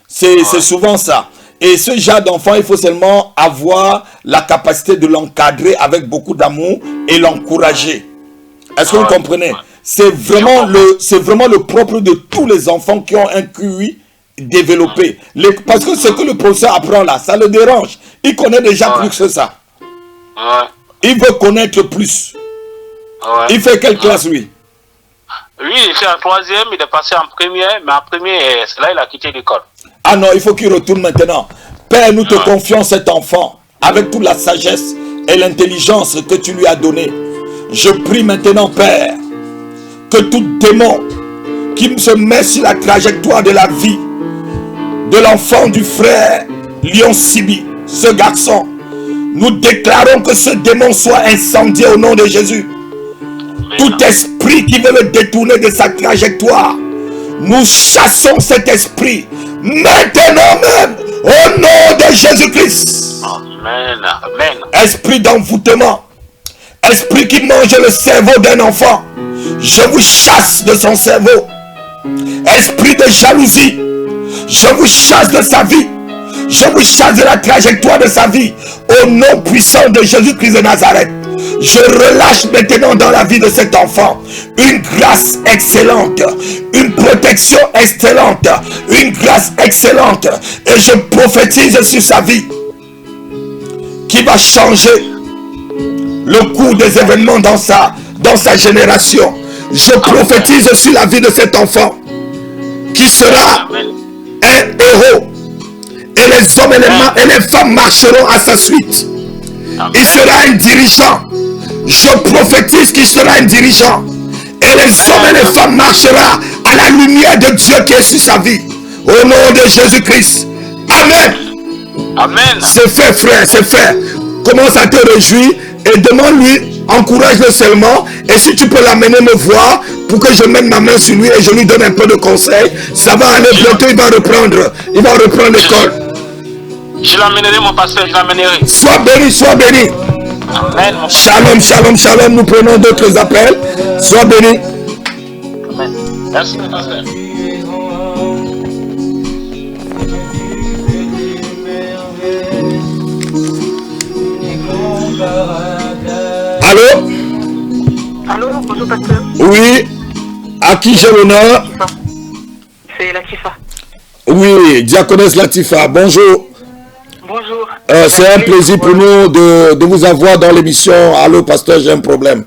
C'est souvent ça. Et ce genre d'enfant, il faut seulement avoir la capacité de l'encadrer avec beaucoup d'amour et l'encourager. Est-ce que vous comprenez? C'est vraiment le propre de tous les enfants qui ont un QI développé. Parce que ce que le professeur apprend là, ça le dérange. Il connaît déjà plus que ça. Il veut connaître plus. Il fait quelle classe, lui? Lui, il fait en 3e, il est passé en première, mais en première, c'est là il a quitté l'école. Ah non, il faut qu'il retourne maintenant. Père, nous te confions cet enfant avec toute la sagesse et l'intelligence que tu lui as donnée. Je prie maintenant, Père, que tout démon qui se met sur la trajectoire de la vie de l'enfant du frère Lion Sibi, ce garçon, nous déclarons que ce démon soit incendié au nom de Jésus. Tout esprit qui veut le détourner de sa trajectoire, nous chassons cet esprit maintenant même au nom de Jésus-Christ. Amen. Amen. Esprit d'envoûtement, esprit qui mange le cerveau d'un enfant, je vous chasse de son cerveau. Esprit de jalousie, je vous chasse de sa vie. Je vous chasse de la trajectoire de sa vie. Au nom puissant de Jésus-Christ de Nazareth, je relâche maintenant dans la vie de cet enfant une grâce excellente, une protection excellente, une grâce excellente. Et je prophétise sur sa vie qui va changer le cours des événements dans sa génération. Je prophétise sur la vie de cet enfant qui sera un héros. Et les hommes et les femmes marcheront à sa suite. Il sera un dirigeant. Je prophétise qu'il sera un dirigeant. Et les hommes et les femmes marcheront à la lumière de Dieu qui est sur sa vie. Au nom de Jésus-Christ. Amen. Amen. C'est fait, frère, c'est fait. Commence à te réjouir et demande-lui, encourage-le seulement. Et si tu peux l'amener me voir pour que je mette ma main sur lui et je lui donne un peu de conseils, ça va aller bientôt, il va reprendre l'école. Je l'amènerai, mon pasteur, je l'amènerai. Sois béni, sois béni. Amen. Shalom, shalom, shalom. Nous prenons d'autres appels. Sois béni. Amen. Merci, pasteur. Allô? Allô, bonjour pasteur. Oui. À qui j'ai l'honneur? C'est Latifa. Oui, diaconesse Latifa. Bonjour. Bonjour. C'est un plaisir pour nous de vous avoir dans l'émission. Allô, pasteur, j'ai un problème.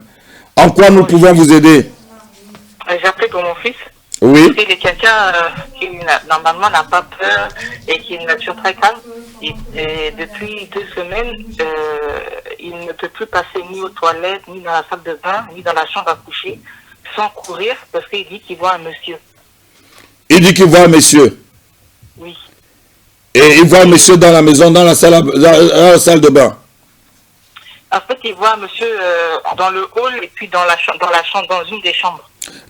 En quoi nous pouvons vous aider? J'ai appelé pour mon fils. Oui. Il est quelqu'un qui normalement n'a pas peur et qui est une nature très calme. Et depuis 2 semaines, il ne peut plus passer ni aux toilettes, ni dans la salle de bain, ni dans la chambre à coucher, sans courir parce qu'il dit qu'il voit un monsieur. Il dit qu'il voit un monsieur. Oui. Et il voit un monsieur dans la maison, dans la salle de bain. En fait, il voit un monsieur dans le hall et puis dans une des chambres.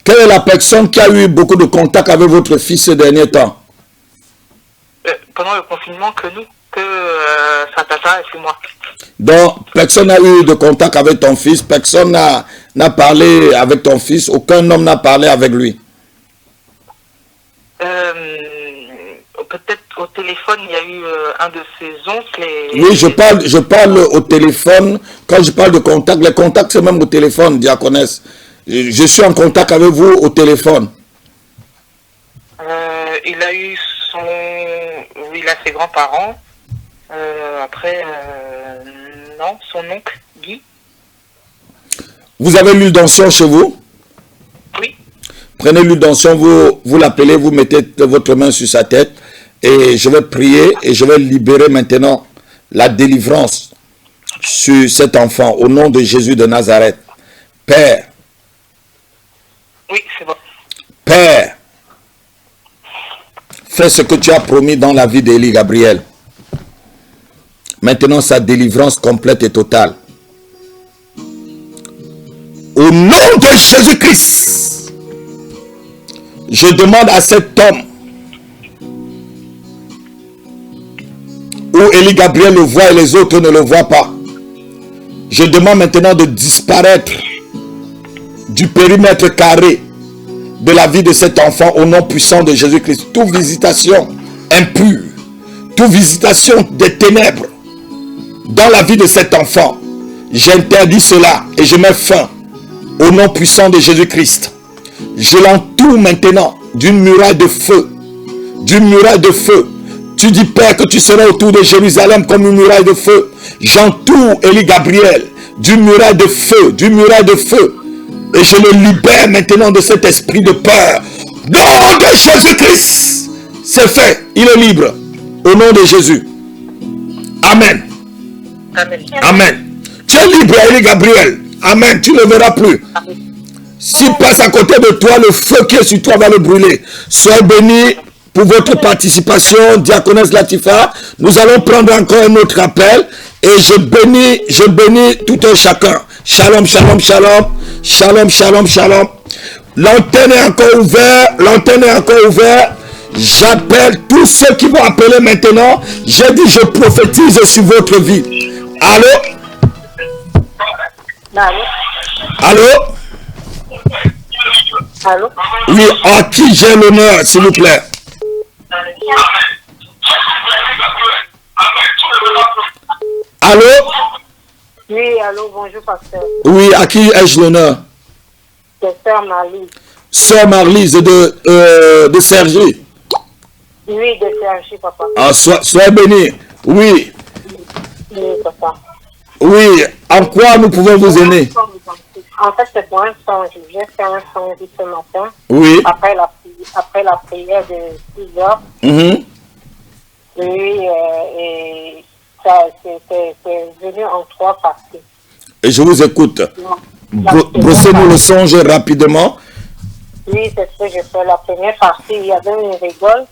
Quelle est la personne qui a eu beaucoup de contact avec votre fils ces derniers temps? Pendant le confinement, que sa tata et puis moi. Donc, personne n'a eu de contact avec ton fils, personne n'a parlé avec ton fils, aucun homme n'a parlé avec lui. Peut-être au téléphone, il y a eu un de ses oncles. Oui, je parle au téléphone. Quand je parle de contact, les contacts, c'est même au téléphone, diaconesse. Je suis en contact avec vous au téléphone. Il a eu il a ses grands-parents. Après, non, son oncle, Guy. Vous avez l'huile d'onction chez vous? Oui. Prenez l'huile d'onction, vous l'appelez, vous mettez votre main sur sa tête et je vais prier et je vais libérer maintenant la délivrance sur cet enfant au nom de Jésus de Nazareth. Père. Oui, c'est bon. Père, fais ce que tu as promis dans la vie d'Élie Gabriel. Maintenant, sa délivrance complète et totale. Au nom de Jésus-Christ, je demande à cet homme où Élie Gabriel le voit et les autres ne le voient pas. Je demande maintenant de disparaître du périmètre carré de la vie de cet enfant au nom puissant de Jésus-Christ. Toute visitation impure, toute visitation des ténèbres dans la vie de cet enfant, j'interdis cela et je mets fin au nom puissant de Jésus-Christ. Je l'entoure maintenant d'une muraille de feu. D'une muraille de feu. Tu dis, Père, que tu seras autour de Jérusalem comme une muraille de feu. J'entoure Élie Gabriel d'une muraille de feu. D'une muraille de feu. Et je le libère maintenant de cet esprit de peur. Nom de Jésus-Christ. C'est fait. Il est libre. Au nom de Jésus. Amen. Amen. Amen. Tu es libre, Élie Gabriel. Amen. Tu ne le verras plus. S'il passe à côté de toi, le feu qui est sur toi va le brûler. Sois béni pour votre participation, diaconesse Latifa. Nous allons prendre encore un autre appel. Et je bénis tout un chacun. Shalom, shalom, shalom. Shalom, shalom, shalom. L'antenne est encore ouverte. L'antenne est encore ouverte. J'appelle tous ceux qui vont appeler maintenant. J'ai dit, je prophétise sur votre vie. Allô? Allô? Allô? Allô? Oui, à qui j'ai l'honneur, s'il vous plaît? Allô? Oui, allô, bonjour, pasteur. Oui, à qui ai-je l'honneur? C'est Sœur Marlise. Sœur Marlise de Sergi. Oui, de Sergi, papa. Ah, sois béni. Oui, Oui, papa. oui. En quoi nous pouvons vous aider? En fait, c'est pour un songe. J'ai fait un songe ce matin. Oui. Après la prière de 6 heures. Mhm. Oui, et ça, c'est venu en 3 parties. Et je vous écoute. Brossez-nous le songe rapidement. Oui, c'est ce que j'ai fait. La première partie, il y avait une rigole.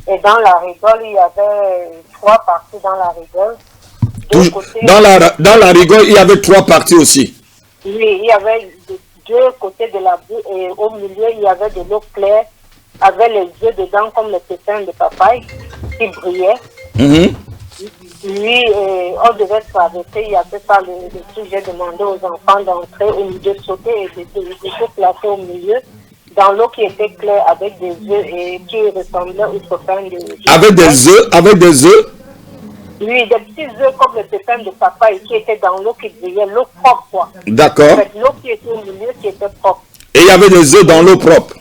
Et dans la rigole, il y avait 3 parties dans la rigole. Dans la rigole, il y avait 3 parties aussi. Oui, il y avait 2 côtés de la boue et au milieu, il y avait de l'eau claire avec les œufs dedans comme les pépins de papaye qui brillaient. Mhm. Oui, on devait traverser, il y avait pas le truc. J'ai demandé aux enfants d'entrer au milieu, de sauter et de se placer au milieu dans l'eau qui était claire avec des œufs et qui ressemblait aux pépins de... Avec des œufs? Oui, des petits œufs comme les pépins de papaye qui étaient dans l'eau qui brillait, l'eau propre quoi. D'accord. L'eau qui était au milieu qui était propre. Et il y avait des œufs dans l'eau propre?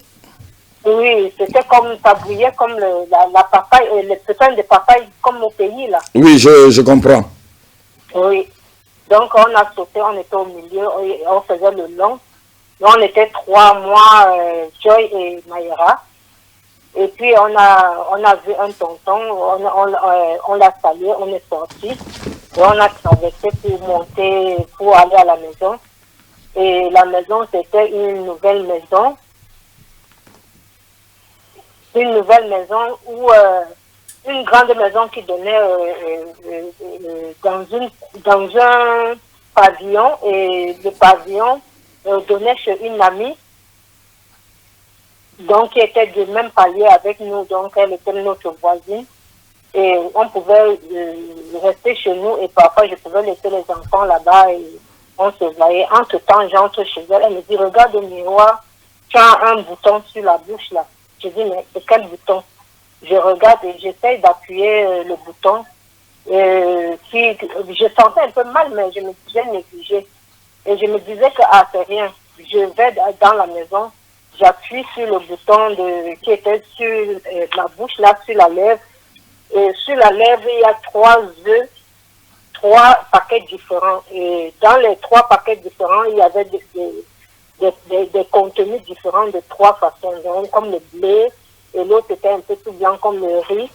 Oui, c'était comme, ça brillait comme la papaye, les pépins de papaye comme au pays là. Oui, je comprends. Oui. Donc on a sauté, on était au milieu, on faisait le long. On était 3 mois, Joy et Mayra. Et puis on a vu un tonton, on l'a salué, on est sorti. Et on a traversé pour aller à la maison. Et la maison, c'était une nouvelle maison. Une nouvelle maison où une grande maison qui donnait dans un pavillon, et le pavillon donnait chez une amie, donc qui était du même palier avec nous, donc elle était notre voisine, et on pouvait rester chez nous, et parfois je pouvais laisser les enfants là-bas et on se voyait. Entre-temps, j'entre chez elle, elle me dit, regarde au miroir, tu as un bouton sur la bouche là. Je dis, mais c'est quel bouton? Je regarde et j'essaye d'appuyer le bouton. Je sentais un peu mal, mais j'ai négligé. Et je me disais que, c'est rien. Je vais dans la maison, j'appuie sur le bouton qui était sur la bouche, là, sur la lèvre. Et sur la lèvre, il y a 3 œufs, 3 paquets différents. Et dans les 3 paquets différents, il y avait des contenus différents de 3 façons, donc comme le blé, et l'autre était un peu tout blanc comme le riz,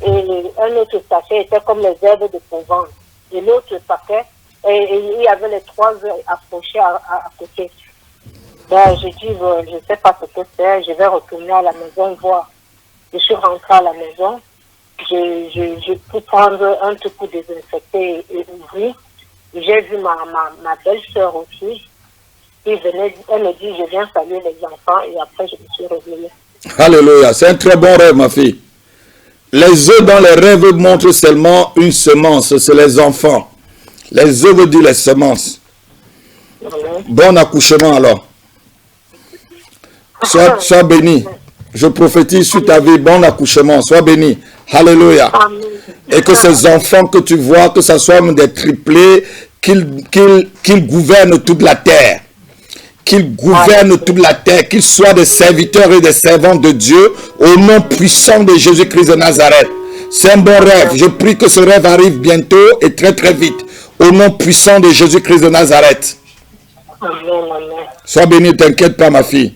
et un autre sachet était comme les herbes de Provence. Et l'autre paquet, et il y avait les 3 œufs accrochés à côté. Ben, j'ai dit, je ne sais pas ce que c'est, je vais retourner à la maison voir. Je suis rentrée à la maison, j'ai pu prendre un truc pour désinfecter et ouvrir. J'ai vu ma belle-sœur aussi. Elle me dit, je viens saluer les enfants, et après je me suis revenue. Alléluia, c'est un très bon rêve, ma fille. Les œufs dans les rêves montrent seulement une semence, c'est les enfants. Les œufs veut dire les semences. Bon accouchement alors. Sois béni. Je prophétise sur ta vie, bon accouchement, sois béni. Alléluia. Amen. Et que ces enfants que tu vois, que ce soit des triplés, qu'ils gouvernent toute la terre. Qu'ils gouvernent toute la terre, qu'ils soient des serviteurs et des servantes de Dieu au nom puissant de Jésus-Christ de Nazareth. C'est un bon rêve. Je prie que ce rêve arrive bientôt et très très vite. Au nom puissant de Jésus-Christ de Nazareth. Amen. Amen. Sois béni, t'inquiète pas ma fille.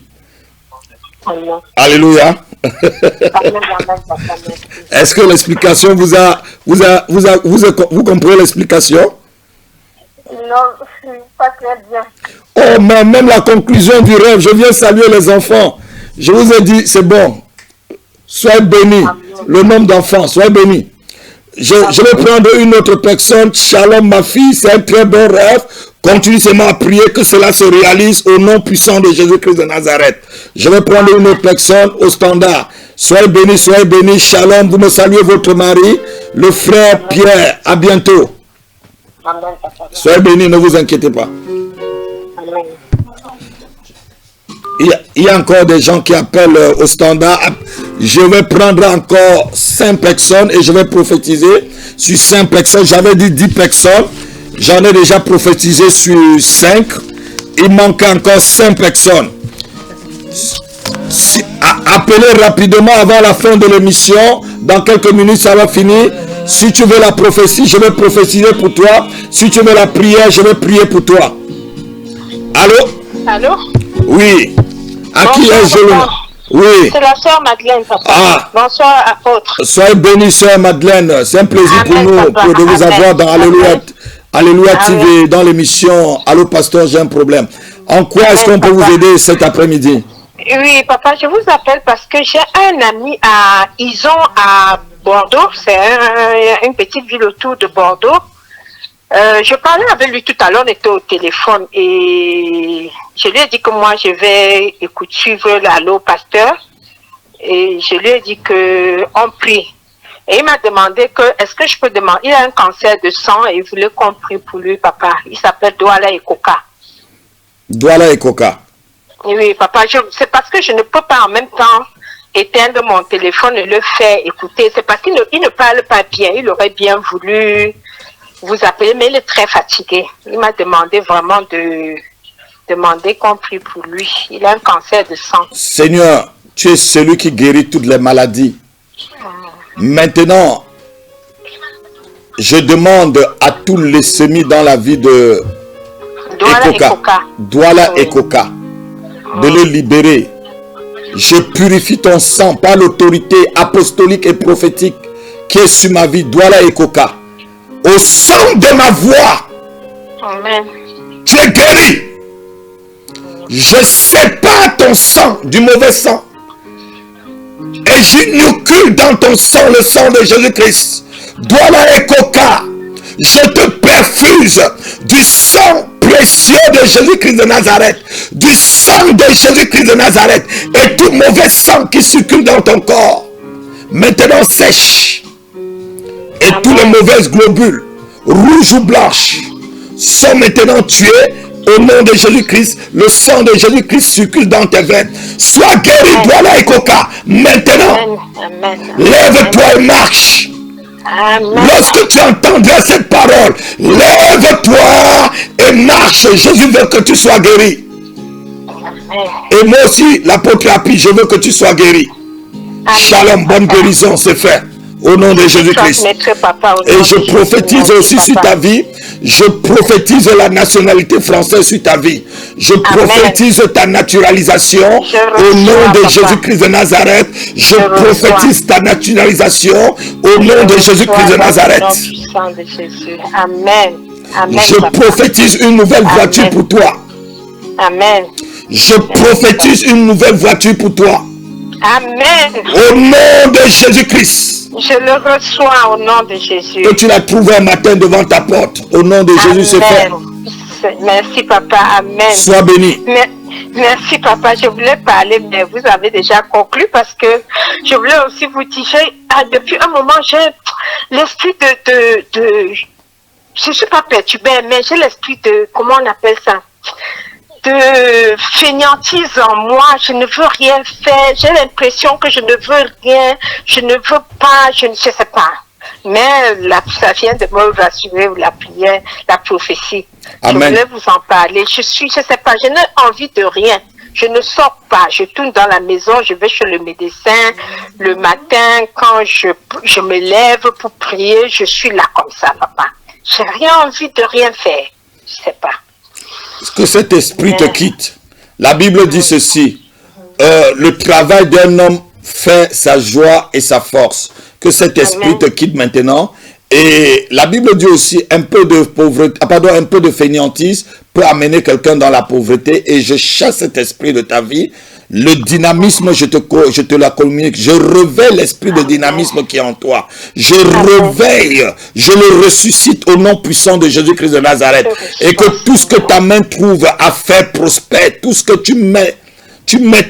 Amen. Alléluia. Est-ce que l'explication vous comprenez l'explication? Non, pas très bien. Oh, mais même la conclusion du rêve, je viens saluer les enfants. Je vous ai dit, c'est bon. Soyez bénis. Le nombre d'enfants, soyez bénis. Je vais prendre une autre personne. Shalom, ma fille, c'est un très bon rêve. Continue seulement à prier que cela se réalise au nom puissant de Jésus-Christ de Nazareth. Je vais prendre une autre personne au standard. Soyez bénis, shalom. Vous me saluez votre mari, le frère Pierre. À bientôt. Soyez bénis, ne vous inquiétez pas. Il y a encore des gens qui appellent au standard. Je vais prendre encore 5 personnes et je vais prophétiser sur 5 personnes. J'avais dit 10 personnes. J'en ai déjà prophétisé sur 5. Il manque encore 5 personnes. Appelez rapidement avant la fin de l'émission. Dans quelques minutes, ça va finir. Si tu veux la prophétie, je vais prophétiser pour toi. Si tu veux la prière, je vais prier pour toi. Allô? Allô? Oui. À qui ai-je le nom? Oui. C'est la sœur Madeleine, papa. Ah. Bonsoir, apôtre. Soyez bénis, sœur Madeleine. C'est un plaisir Amen, pour nous papa. de vous Amen. avoir dans Alléluia, Amen. Alléluia TV, Amen. dans l'émission Allô Pasteur, j'ai un problème. En quoi est-ce qu'on peut vous aider cet après-midi? Oui, papa, je vous appelle parce que j'ai un ami à Ison, à Bordeaux. C'est une petite ville autour de Bordeaux. Je parlais avec lui tout à l'heure, on était au téléphone et je lui ai dit que moi je vais écouter suivre l'Allô Pasteur et je lui ai dit que on prie. Et il m'a demandé que est-ce que je peux demander, il a un cancer de sang et il voulait qu'on prie pour lui, papa. Il s'appelle Douala Ekoka. Douala Ekoka. Oui, papa, c'est parce que je ne peux pas en même temps éteindre mon téléphone et le faire écouter. C'est parce qu'il ne parle pas bien. Il aurait bien voulu vous appeler, mais il est très fatigué. Il m'a demandé vraiment de demander qu'on prie pour lui. Il a un cancer de sang. Seigneur, tu es celui qui guérit toutes les maladies. Maintenant, je demande à tous les semis dans la vie de Douala Ekoka de le libérer. Je purifie ton sang par l'autorité apostolique et prophétique qui est sur ma vie, Douala Ekoka. Au son de ma voix, Amen. tu es guéri. Je sépare ton sang du mauvais sang. Et j'inocule dans ton sang le sang de Jésus-Christ. Douala Ekoka, je te perfuse du sang précieux de Jésus-Christ de Nazareth. Du sang de Jésus-Christ de Nazareth. Et tout mauvais sang qui circule dans ton corps, maintenant sèche. Et tous les mauvaises globules, rouges ou blanches, sont maintenant tués. Au nom de Jésus-Christ, le sang de Jésus-Christ circule dans tes veines. Sois guéri, Douala Ekoka. Maintenant, lève-toi et marche. Amen. Lorsque tu entendras cette parole, lève-toi et marche. Jésus veut que tu sois guéri. Et moi aussi, l'apôtre Api, je veux que tu sois guéri. Shalom, bonne guérison, c'est fait. Au nom de Jésus-Christ. Et je prophétise aussi sur ta vie. Je prophétise la nationalité française sur ta vie. Je prophétise ta naturalisation au nom de Jésus-Christ de Nazareth. Je prophétise ta naturalisation au nom de Jésus-Christ de Nazareth. Amen. Amen. Je prophétise une nouvelle voiture pour toi. Amen. Je prophétise une nouvelle voiture pour toi. Amen. Au nom de Jésus-Christ. Je le reçois au nom de Jésus. Que tu l'as trouvé un matin devant ta porte. Au nom de Jésus, c'est fait. Merci, papa. Amen. Sois béni. Merci, papa. Je voulais parler, mais vous avez déjà conclu parce que je voulais aussi vous dire, depuis un moment, j'ai l'esprit je ne suis pas perturbée, mais j'ai l'esprit de, comment on appelle ça? de fainéantise en moi. Je ne veux rien faire. J'ai l'impression que je ne veux rien. Je ne veux pas. Je ne sais pas. Mais ça vient de me rassurer, la prière, la prophétie. Amen. Je voulais vous en parler. Je sais pas. Je n'ai envie de rien. Je ne sors pas. Je tourne dans la maison. Je vais chez le médecin. Le matin, quand je me lève pour prier, je suis là comme ça, papa. J'ai rien envie de rien faire. Je sais pas. Que cet esprit te quitte. La Bible dit ceci. Le travail d'un homme fait sa joie et sa force. Que cet esprit te quitte maintenant. Et la Bible dit aussi un peu de pauvreté, un peu de fainéantise peut amener quelqu'un dans la pauvreté. Et je chasse cet esprit de ta vie. Le dynamisme, je te la communique. Je réveille l'esprit de dynamisme qui est en toi. Je réveille, je le ressuscite au nom puissant de Jésus-Christ de Nazareth. Et que tout ce que ta main trouve à faire prospère. Tout ce que tu mets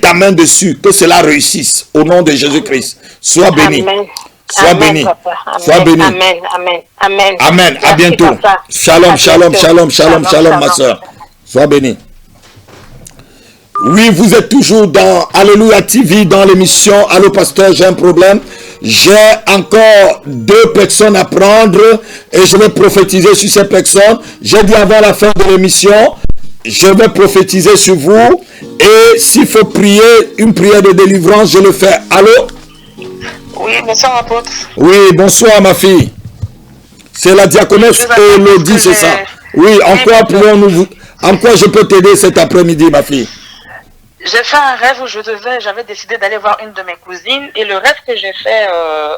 ta main dessus. Que cela réussisse au nom de Jésus-Christ. Sois béni. Amen. Sois béni. Sois béni. Amen. Amen. Amen. Amen. À bientôt. Papa. Shalom, shalom, shalom, shalom, shalom, ma soeur. Sois béni. Oui, vous êtes toujours dans Alléluia TV, dans l'émission Allô Pasteur, j'ai un problème. J'ai encore 2 personnes à prendre et je vais prophétiser sur ces personnes. J'ai dit avant la fin de l'émission, je vais prophétiser sur vous. Et s'il faut prier, une prière de délivrance, je le fais. Allô? Oui, bonsoir, apôtre. Oui, bonsoir ma fille. C'est la diaconesse Elodie, c'est ça? Oui, en quoi je peux t'aider cet après-midi, ma fille? J'ai fait un rêve où j'avais décidé d'aller voir une de mes cousines, et le rêve que j'ai fait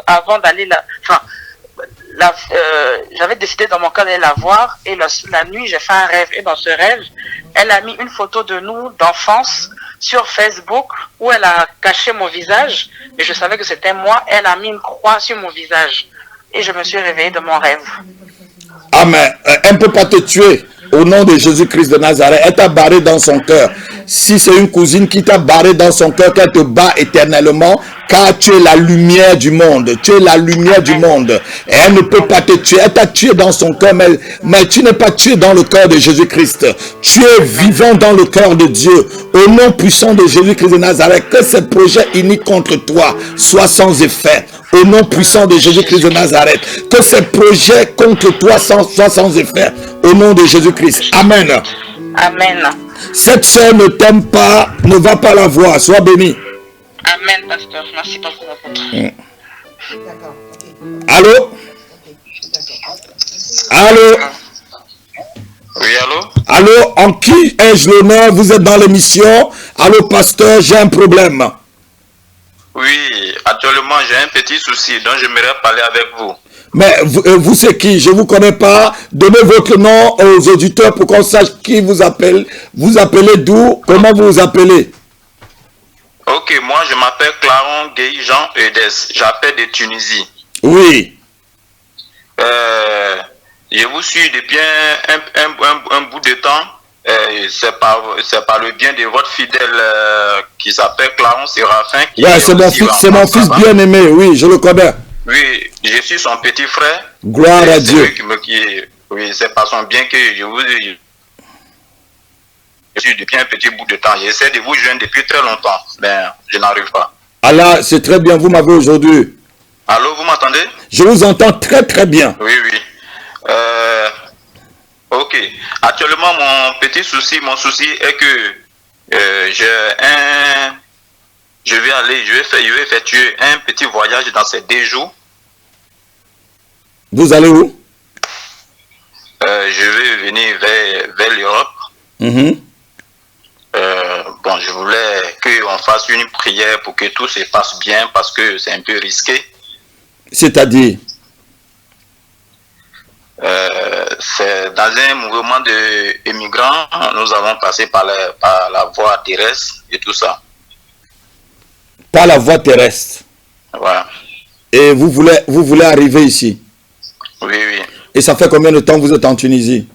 avant d'aller là, j'avais décidé dans mon cas d'aller la voir, et la nuit j'ai fait un rêve, et dans ce rêve, elle a mis une photo de nous d'enfance sur Facebook où elle a caché mon visage, et je savais que c'était moi. Elle a mis une croix sur mon visage, et je me suis réveillée de mon rêve. Amen. Elle ne peut pas te tuer. Au nom de Jésus-Christ de Nazareth, elle t'a barré dans son cœur. Si c'est une cousine qui t'a barré dans son cœur, qu'elle te bat éternellement, car tu es la lumière du monde. Tu es la lumière du monde. Et elle ne peut pas te tuer. Elle t'a tué dans son cœur, mais tu n'es pas tué dans le cœur de Jésus-Christ. Tu es vivant dans le cœur de Dieu. Au nom puissant de Jésus-Christ de Nazareth, que ces projets unis contre toi soient sans effet. Au nom puissant de Jésus-Christ de Nazareth, que ces projets contre toi soient sans effet. Au nom de Jésus-Christ. Amen. Amen. Cette soeur ne t'aime pas, ne va pas la voir. Sois béni. Amen, pasteur. Merci beaucoup, apôtre. Allô? Allô? Oui, allô? Allô? En qui ai-je l'honneur? Vous êtes dans l'émission. Allô, pasteur, j'ai un problème. Oui, actuellement j'ai un petit souci dont j'aimerais parler avec vous. Mais vous c'est qui? Je ne vous connais pas. Donnez votre nom aux auditeurs pour qu'on sache qui vous appelle. Vous appelez d'où? Comment vous vous appelez? Ok, moi je m'appelle Claron Gueye Jean Eudes. J'appelle de Tunisie. Oui. Je vous suis depuis un bout de temps. C'est par le bien de votre fidèle qui s'appelle Claron Séraphin. Ouais, c'est mon fils bien-aimé, oui, je le connais. Oui, je suis son petit frère. Gloire à Dieu. Oui, c'est par son bien que je suis depuis un petit bout de temps. J'essaie de vous joindre depuis très longtemps, mais je n'arrive pas. Allah, c'est très bien, vous m'avez aujourd'hui. Allô, vous m'entendez? Je vous entends très très bien. Oui, oui. Ok. Actuellement, mon souci est que je vais effectuer un petit voyage dans ces 2 jours. Vous allez où? Je vais venir vers l'Europe. Bon, je voulais qu'on fasse une prière pour que tout se passe bien parce que c'est un peu risqué. C'est-à-dire? C'est dans un mouvement d'émigrants, nous avons passé par la voie terrestre et tout ça. Par la voie terrestre? Voilà. Et vous voulez arriver ici? Oui, oui. Et ça fait combien de temps que vous êtes en Tunisie?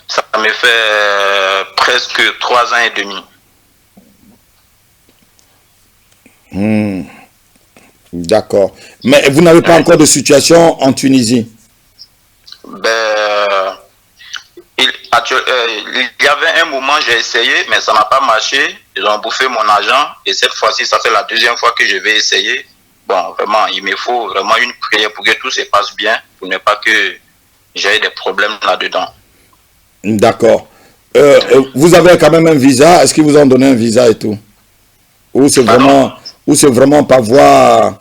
Ça me fait presque 3 ans et demi. D'accord. Mais vous n'avez pas encore de situation en Tunisie? il y avait un moment, j'ai essayé, mais ça n'a pas marché. Ils ont bouffé mon argent. Et cette fois-ci, ça fait la deuxième fois que je vais essayer. Bon, vraiment, il me faut vraiment une prière pour que tout se passe bien, pour ne pas que j'ai des problèmes là-dedans. D'accord. Vous avez quand même un visa. Est-ce qu'ils vous ont donné un visa et tout? Ou c'est vraiment par voie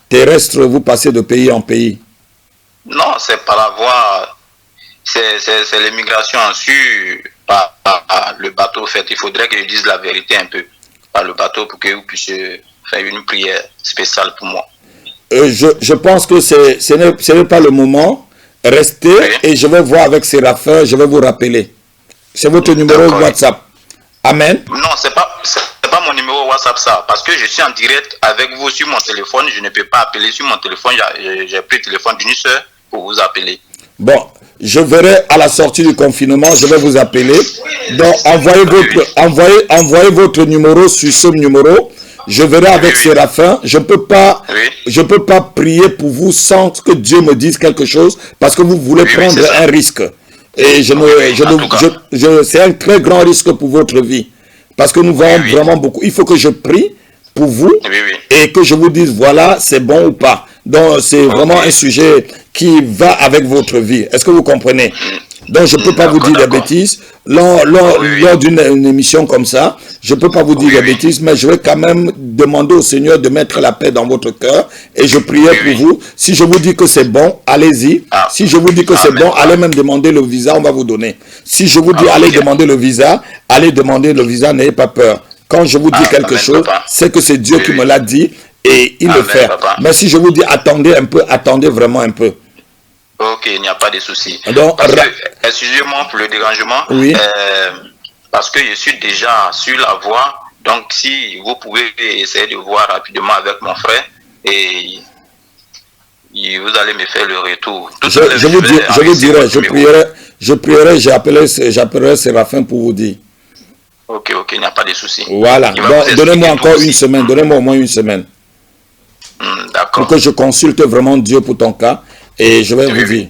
terrestre, vous passez de pays en pays? Non, c'est par la voie... C'est l'immigration sur par le bateau. En fait, il faudrait que je dise la vérité un peu par le bateau pour que vous puissiez faire une prière spéciale pour moi. Je pense que ce n'est pas le moment. Restez et je vais voir avec Séraphin, je vais vous rappeler. C'est votre numéro WhatsApp. Amen. Non, c'est pas mon numéro WhatsApp ça, parce que je suis en direct avec vous sur mon téléphone. Je ne peux pas appeler sur mon téléphone. J'ai pris le téléphone d'une soeur pour vous appeler. Bon, je verrai à la sortie du confinement, je vais vous appeler. Donc, envoyez votre numéro sur ce numéro. Je verrai avec Séraphin. Je ne peux pas prier pour vous sans que Dieu me dise quelque chose parce que vous voulez prendre un risque. Et c'est un très grand risque pour votre vie. Parce que nous voyons vraiment beaucoup. Il faut que je prie pour vous et que je vous dise voilà, c'est bon ou pas. Donc, c'est vraiment un sujet qui va avec votre vie. Est-ce que vous comprenez? Donc, je ne peux pas vous dire des bêtises. Lors d'une émission comme ça, je ne peux pas vous dire des bêtises, mais je vais quand même demander au Seigneur de mettre la paix dans votre cœur et je priais pour vous. Si je vous dis que c'est bon, allez-y. Si je vous dis que c'est bon, allez même demander le visa, on va vous donner. Si je vous dis allez demander le visa, n'ayez pas peur. Quand je vous dis quelque chose, c'est que c'est Dieu qui me l'a dit et il le fait. Mais si je vous dis attendez un peu, attendez vraiment un peu. Ok, il n'y a pas de souci. Excusez-moi pour le dérangement. Oui. Parce que je suis déjà sur la voie. Donc, si vous pouvez essayer de voir rapidement avec mon frère et vous allez me faire le retour. Je prierai, j'appellerai Séraphin pour vous dire. Ok, il n'y a pas de souci. Voilà. Donc, donnez-moi encore une semaine. Donnez-moi au moins une semaine. D'accord. Pour que je consulte vraiment Dieu pour ton cas. Et je vais vous dire.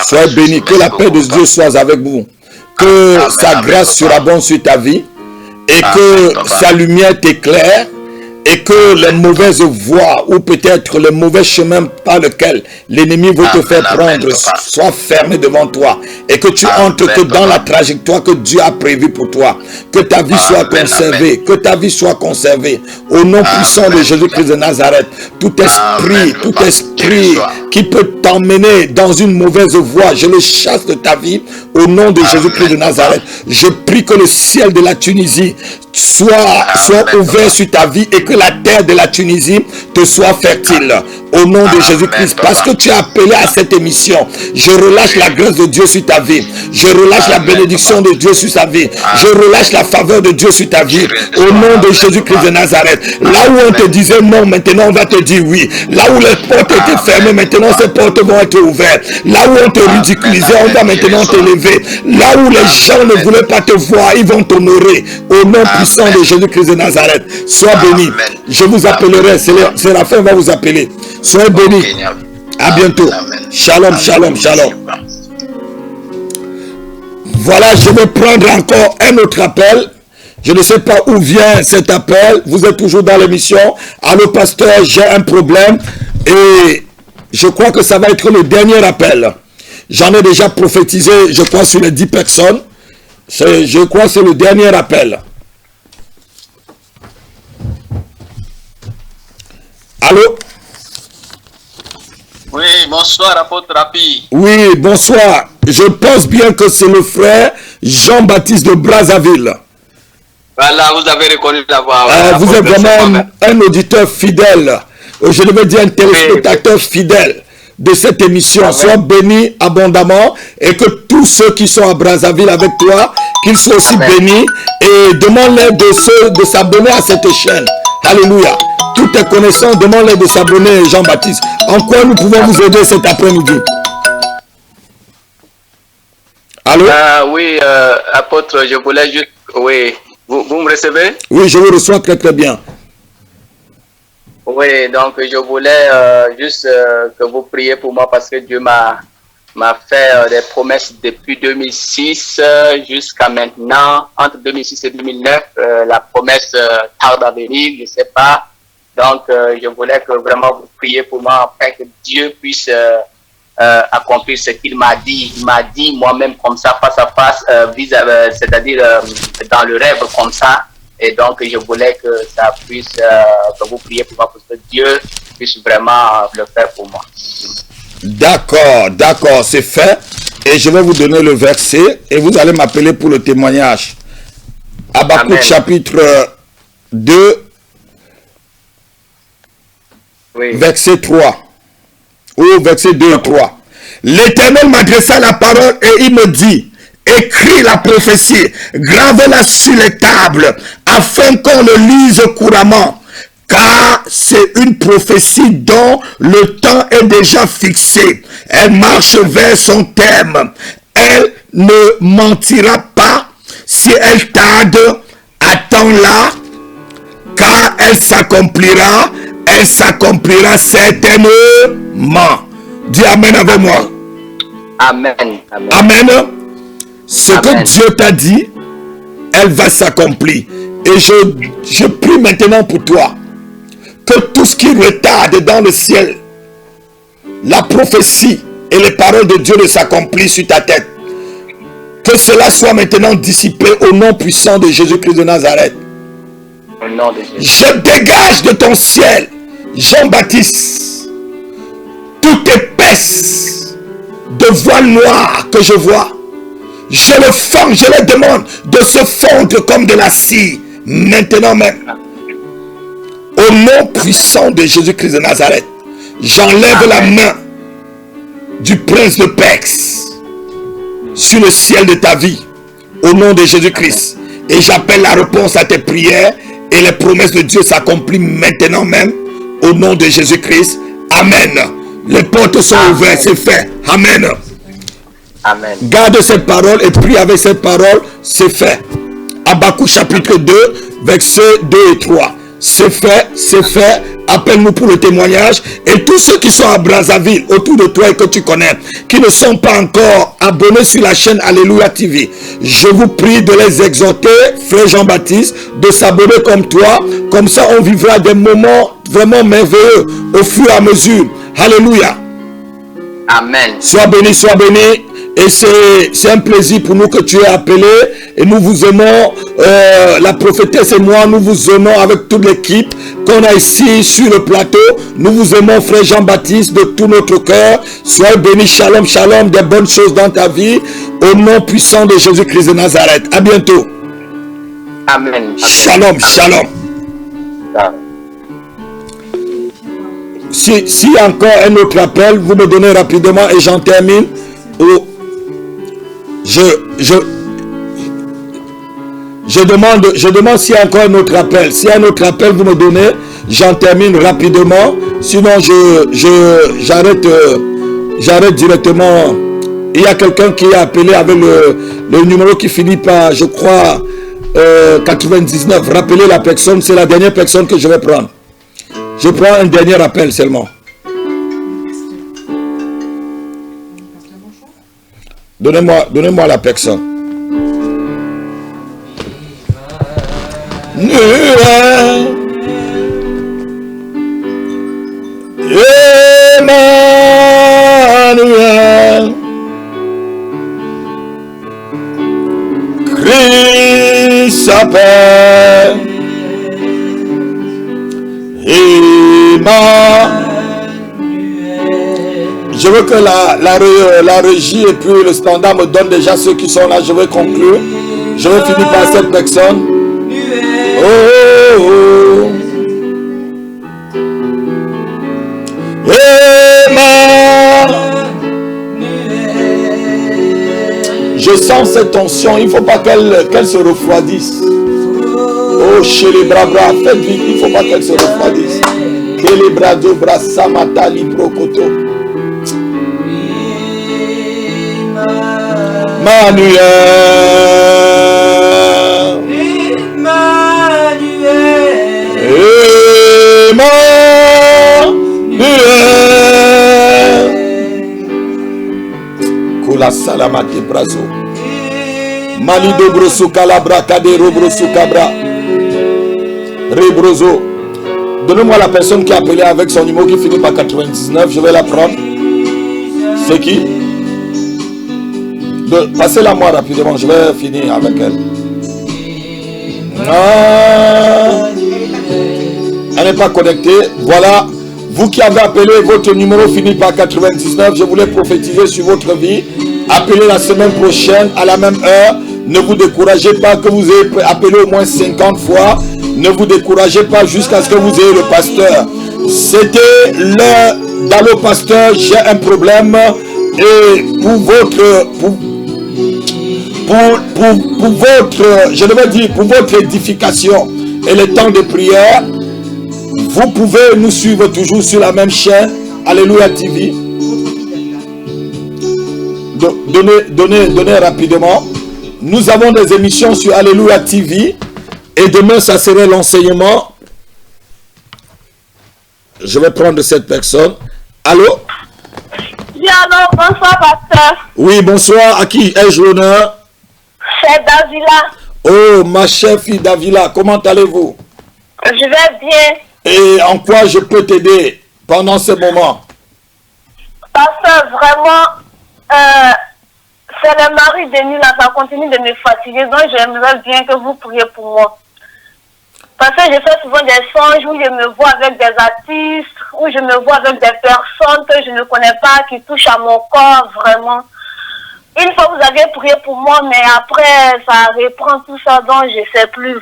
Sois béni, que la paix de Dieu soit avec vous. Que sa grâce surabonde sur ta vie. Et que sa lumière t'éclaire. Et que les mauvaises voies ou peut-être le mauvais chemin par lequel l'ennemi veut te faire prendre soient fermés devant toi. Et que tu entres que dans la trajectoire que Dieu a prévue pour toi. Que ta vie soit conservée. Que ta vie soit conservée. Au nom puissant de Jésus-Christ de Nazareth. Tout esprit qui peut t'emmener dans une mauvaise voie, je le chasse de ta vie. Au nom de Jésus-Christ de Nazareth. Je prie que le ciel de la Tunisie soit ouvert sur ta vie et que la terre de la Tunisie te soit fertile. Au nom de Jésus-Christ, parce que tu es appelé à cette émission, je relâche la grâce de Dieu sur ta vie. Je relâche la bénédiction de Dieu sur ta vie. Je relâche la faveur de Dieu sur ta vie. Au nom de Jésus-Christ de Nazareth. Là où on te disait non, maintenant on va te dire oui. Là où les portes étaient fermées, maintenant ces portes vont être ouvertes. Là où on te ridiculisait, on va maintenant t'élever. Là où les gens ne voulaient pas te voir, ils vont t'honorer. Au nom puissant de Jésus-Christ de Nazareth. Sois béni. Je vous appellerai. Séraphin va vous appeler. Soyez bénis. À bientôt. Shalom, shalom, shalom. Voilà, je vais prendre encore un autre appel. Je ne sais pas où vient cet appel. Vous êtes toujours dans l'émission. Allô, pasteur, j'ai un problème. Et je crois que ça va être le dernier appel. J'en ai déjà prophétisé, je crois, sur les 10 personnes. Je crois que c'est le dernier appel. Allô? Oui, bonsoir, apôtre Rapi. Oui, bonsoir. Je pense bien que c'est le frère Jean-Baptiste de Brazzaville. Voilà, vous avez reconnu la voix. Vous êtes vraiment un auditeur fidèle. Je devais dire un téléspectateur fidèle de cette émission. Sois béni abondamment et que tous ceux qui sont à Brazzaville avec toi, qu'ils soient aussi bénis et demande-leur de s'abonner à cette chaîne. Alléluia. Toutes tes connaissances, demande-leur de s'abonner, Jean-Baptiste. En quoi nous pouvons vous aider cet après-midi? Allô? Oui, apôtre, je voulais juste... Oui, vous me recevez? Oui, je vous reçois très très bien. Oui, donc je voulais juste que vous priez pour moi parce que Dieu m'a m'a fait des promesses depuis 2006 jusqu'à maintenant. Entre 2006 et 2009, la promesse tarde à venir, je ne sais pas. Donc, je voulais que vraiment vous priez pour moi, afin que Dieu puisse accomplir ce qu'il m'a dit. Il m'a dit moi-même comme ça, face à face, c'est-à-dire dans le rêve comme ça. Et donc, je voulais que ça puisse, que vous priez pour moi, pour que Dieu puisse vraiment le faire pour moi. D'accord, c'est fait. Et je vais vous donner le verset et vous allez m'appeler pour le témoignage. Habakkuk chapitre 2, oui. Verset 3. Ou verset 2 et 3. L'Éternel m'adressa la parole et il me dit, écris la prophétie, grave-la sur les tables, afin qu'on le lise couramment. Car c'est une prophétie dont le temps est déjà fixé. Elle marche vers son terme. Elle ne mentira pas. Si elle tarde, attends-la, car elle s'accomplira certainement. Dis Amen avec moi. Amen. Amen. Ce que Dieu t'a dit, elle va s'accomplir. Et je prie maintenant pour toi, que tout ce qui retarde dans le ciel, la prophétie et les paroles de Dieu ne s'accomplissent sur ta tête. Que cela soit maintenant dissipé au nom puissant de Jésus-Christ de Nazareth. Au nom de Jésus. Je dégage de ton ciel, Jean-Baptiste, toute épaisse de voile noire que je vois. Je le forme, je le demande de se fondre comme de la cire, maintenant même. Au nom puissant de Jésus-Christ de Nazareth, j'enlève la main du prince de Perse sur le ciel de ta vie, au nom de Jésus-Christ. Et j'appelle la réponse à tes prières et les promesses de Dieu s'accomplissent maintenant même, au nom de Jésus-Christ. Amen. Les portes sont ouvertes, c'est fait. Amen. Amen. Garde cette parole et prie avec cette parole, c'est fait. Habakkuk chapitre 2, versets 2 et 3. C'est fait, c'est fait. Appelle-nous pour le témoignage. Et tous ceux qui sont à Brazzaville, autour de toi et que tu connais, qui ne sont pas encore abonnés sur la chaîne Alléluia TV, je vous prie de les exhorter, frère Jean-Baptiste, de s'abonner comme toi. Comme ça, on vivra des moments vraiment merveilleux au fur et à mesure. Alléluia. Amen. Sois béni, sois béni. Et c'est un plaisir pour nous que tu es appelé. Et nous vous aimons, la prophétesse et moi, nous vous aimons avec toute l'équipe qu'on a ici sur le plateau. Nous vous aimons, frère Jean-Baptiste, de tout notre cœur. Sois béni, shalom, shalom, des bonnes choses dans ta vie. Au nom puissant de Jésus-Christ de Nazareth. À bientôt. Amen. Shalom, shalom. Si encore un autre appel, vous me donnez rapidement et j'en termine. Je demande s'il y a encore un autre appel. S'il y a un autre appel, vous me donnez. J'en termine rapidement. Sinon, j'arrête directement. Il y a quelqu'un qui a appelé avec le numéro qui finit par, je crois, 99. Rappelez la personne. C'est la dernière personne que je vais prendre. Je prends un dernier appel seulement. Donnez-moi la personne. Emmanuel, Christ s'appelle. Je veux que la régie et puis le standard me donnent déjà ceux qui sont là. Je vais conclure. Je vais finir par cette personne. Oh, oh, oh. Je sens cette tension. Il ne faut pas qu'elle se refroidisse. Oh, chez les bras, faites vite. Il ne faut pas qu'elle se refroidisse. Que les bras de bras, samata, librocoto. Manuel. salamate brazo. Malido broso calabra kadero broso cabra. Rebroso. Donnez-moi la personne qui a appelé avec son numéro qui finit par 99. Je vais la prendre. C'est qui? Passez-la moi rapidement. Je vais finir avec elle. Ah, elle n'est pas connectée. Voilà. Vous qui avez appelé, votre numéro finit par 99. Je voulais prophétiser sur votre vie. Appelez la semaine prochaine à la même heure. Ne vous découragez pas que vous ayez appelé au moins 50 fois. Ne vous découragez pas jusqu'à ce que vous ayez le pasteur. C'était l'heure d'Allo Pasteur. J'ai un problème. Et pour votre... Pour votre, je devais dire, pour votre édification et le temps de prière, vous pouvez nous suivre toujours sur la même chaîne, Alléluia TV. Donnez rapidement. Nous avons des émissions sur Alléluia TV et demain, ça serait l'enseignement. Je vais prendre cette personne. Allô? Oui, alors, bonsoir, pasteur. Oui, bonsoir. À qui ai-je l'honneur? C'est Davila. Oh, ma chère fille Davila, comment allez-vous? Je vais bien. Et en quoi je peux t'aider pendant ce moment? Pasteur, vraiment, c'est le mari de nuit là, ça continue de me fatiguer. Donc, j'aimerais bien que vous priez pour moi. Parce que je fais souvent des songes où je me vois avec des artistes, où je me vois avec des personnes que je ne connais pas, qui touchent à mon corps, vraiment. Une fois, vous avez prié pour moi, mais après, ça reprend tout ça, donc je ne sais plus.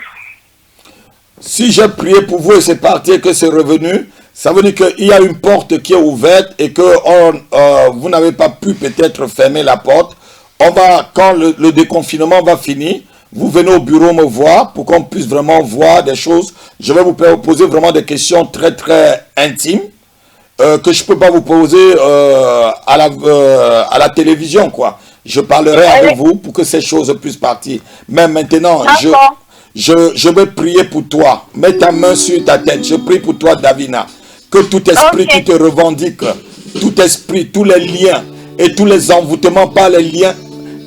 Si j'ai prié pour vous et c'est parti et que c'est revenu, ça veut dire qu'il y a une porte qui est ouverte et que vous n'avez pas pu peut-être fermer la porte. On va, quand le déconfinement va finir, vous venez au bureau me voir pour qu'on puisse vraiment voir des choses. Je vais vous poser vraiment des questions très très intimes que je ne peux pas vous poser à la télévision, quoi. Je parlerai avec vous pour que ces choses puissent partir. Mais maintenant, je vais prier pour toi. Mets ta main sur ta tête. Je prie pour toi, Davina. Que tout esprit qui te revendique, tout esprit, tous les liens et tous les envoûtements par les liens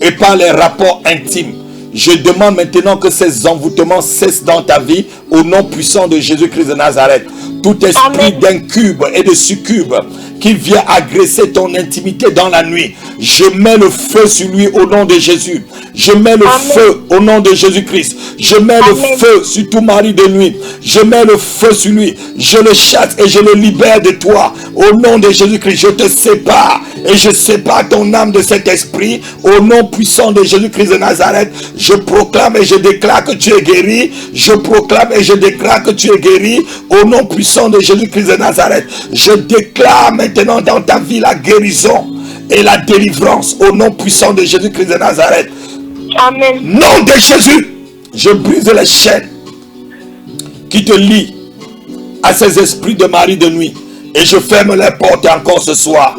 et par les rapports intimes. Je demande maintenant que ces envoûtements cessent dans ta vie au nom puissant de Jésus-Christ de Nazareth. Tout esprit d'incube et de succube qui vient agresser ton intimité dans la nuit, je mets le feu sur lui au nom de Jésus. Je mets le feu au nom de Jésus-Christ. Je mets le feu sur tout mari de nuit. Je mets le feu sur lui. Je le chasse et je le libère de toi. Au nom de Jésus-Christ, je te sépare. Et je sépare ton âme de cet esprit. Au nom puissant de Jésus-Christ de Nazareth, je proclame et je déclare que tu es guéri. Je proclame et je déclare que tu es guéri. Au nom puissant de Jésus-Christ de Nazareth, je déclare maintenant dans ta vie la guérison et la délivrance. Au nom puissant de Jésus-Christ de Nazareth. Amen. Nom de Jésus, je brise les chaînes qui te lient à ces esprits de mari de nuit. Et je ferme les portes encore ce soir.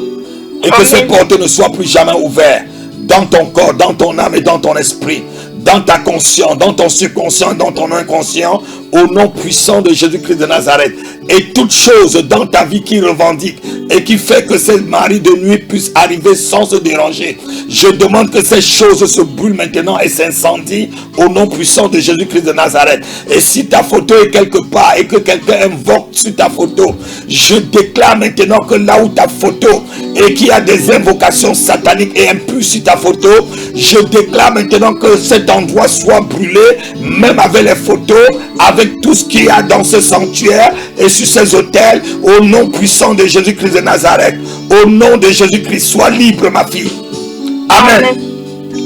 Et que ces portes ne soient plus jamais ouvertes dans ton corps, dans ton âme et dans ton esprit. Dans ta conscience, dans ton subconscient, dans ton inconscient, au nom puissant de Jésus-Christ de Nazareth. Et toute chose dans ta vie qui revendique et qui fait que ces maris de nuit puissent arriver sans se déranger. Je demande que ces choses se brûlent maintenant et s'incendient au nom puissant de Jésus-Christ de Nazareth. Et si ta photo est quelque part et que quelqu'un invoque sur ta photo, je déclare maintenant que là où ta photo et qu'il y a des invocations sataniques et impures sur ta photo, je déclare maintenant que cet endroit soit brûlé, même avec les photos, avec tout ce qu'il y a dans ce sanctuaire et sur ces autels, au nom puissant de Jésus-Christ de Nazareth. Au nom de Jésus-Christ, sois libre, ma fille. Amen.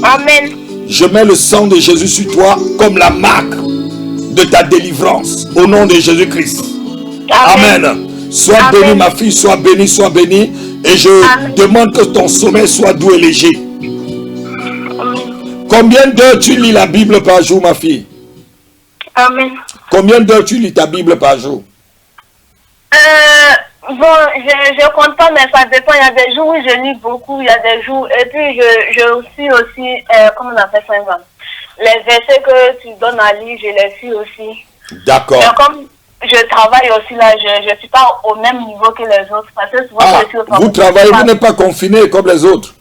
Amen. Je mets le sang de Jésus sur toi comme la marque de ta délivrance. Au nom de Jésus-Christ. Amen. Sois bénie, ma fille, sois bénie, sois bénie. Et je demande que ton sommeil soit doux et léger. Combien d'heures tu lis la Bible par jour, ma fille? Amen. Combien d'heures tu lis ta Bible par jour? Bon, je compte pas, mais ça dépend. Il y a des jours où je lis beaucoup, il y a des jours. Et puis, je suis aussi, comment on appelle ça? Les versets que tu donnes à lire, je les suis aussi. D'accord. Mais comme je travaille aussi là, je ne suis pas au même niveau que les autres. Parce que souvent, je suis au travail. Vous travaillez, vous n'êtes pas confiné comme les autres?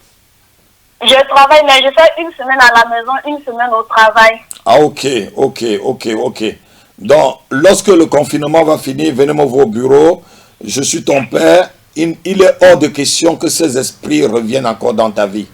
Je travaille, mais je fais une semaine à la maison, une semaine au travail. Ah, ok. Donc, lorsque le confinement va finir, venez me voir au bureau. Je suis ton père. Il est hors de question que ces esprits reviennent encore dans ta vie.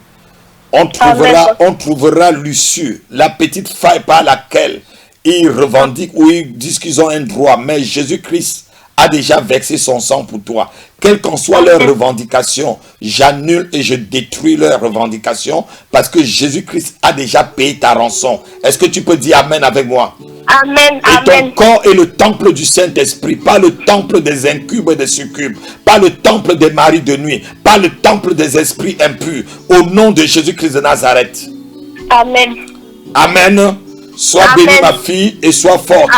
On trouvera l'issue, la petite faille par laquelle ils revendiquent ou ils disent qu'ils ont un droit. Mais Jésus-Christ a déjà versé son sang pour toi. Quelles qu'en soient leurs revendications, j'annule et je détruis leurs revendications parce que Jésus-Christ a déjà payé ta rançon. Est-ce que tu peux dire Amen avec moi? Amen, et ton corps est le temple du Saint-Esprit, pas le temple des incubes et des succubes, pas le temple des maris de nuit, pas le temple des esprits impurs. Au nom de Jésus-Christ de Nazareth. Amen. Amen. Sois bénie ma fille et sois forte.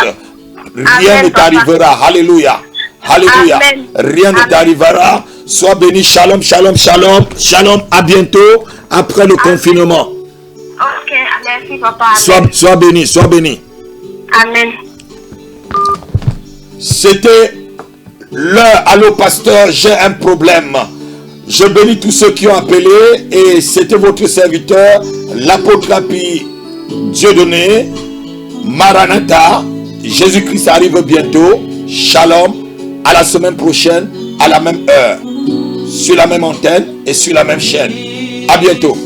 Rien ne t'arrivera. Alléluia. Alléluia. Rien ne t'arrivera. Sois béni. Shalom, shalom, shalom. Shalom. À bientôt après le confinement. Ok, merci papa. Sois béni, sois béni. Amen. C'était l'heure. Allô pasteur, j'ai un problème. Je bénis tous ceux qui ont appelé et c'était votre serviteur, l'apôtre Lapi Dieudonné. Maranatha. Jésus-Christ arrive bientôt. Shalom. À la semaine prochaine, à la même heure, sur la même antenne et sur la même chaîne. À bientôt.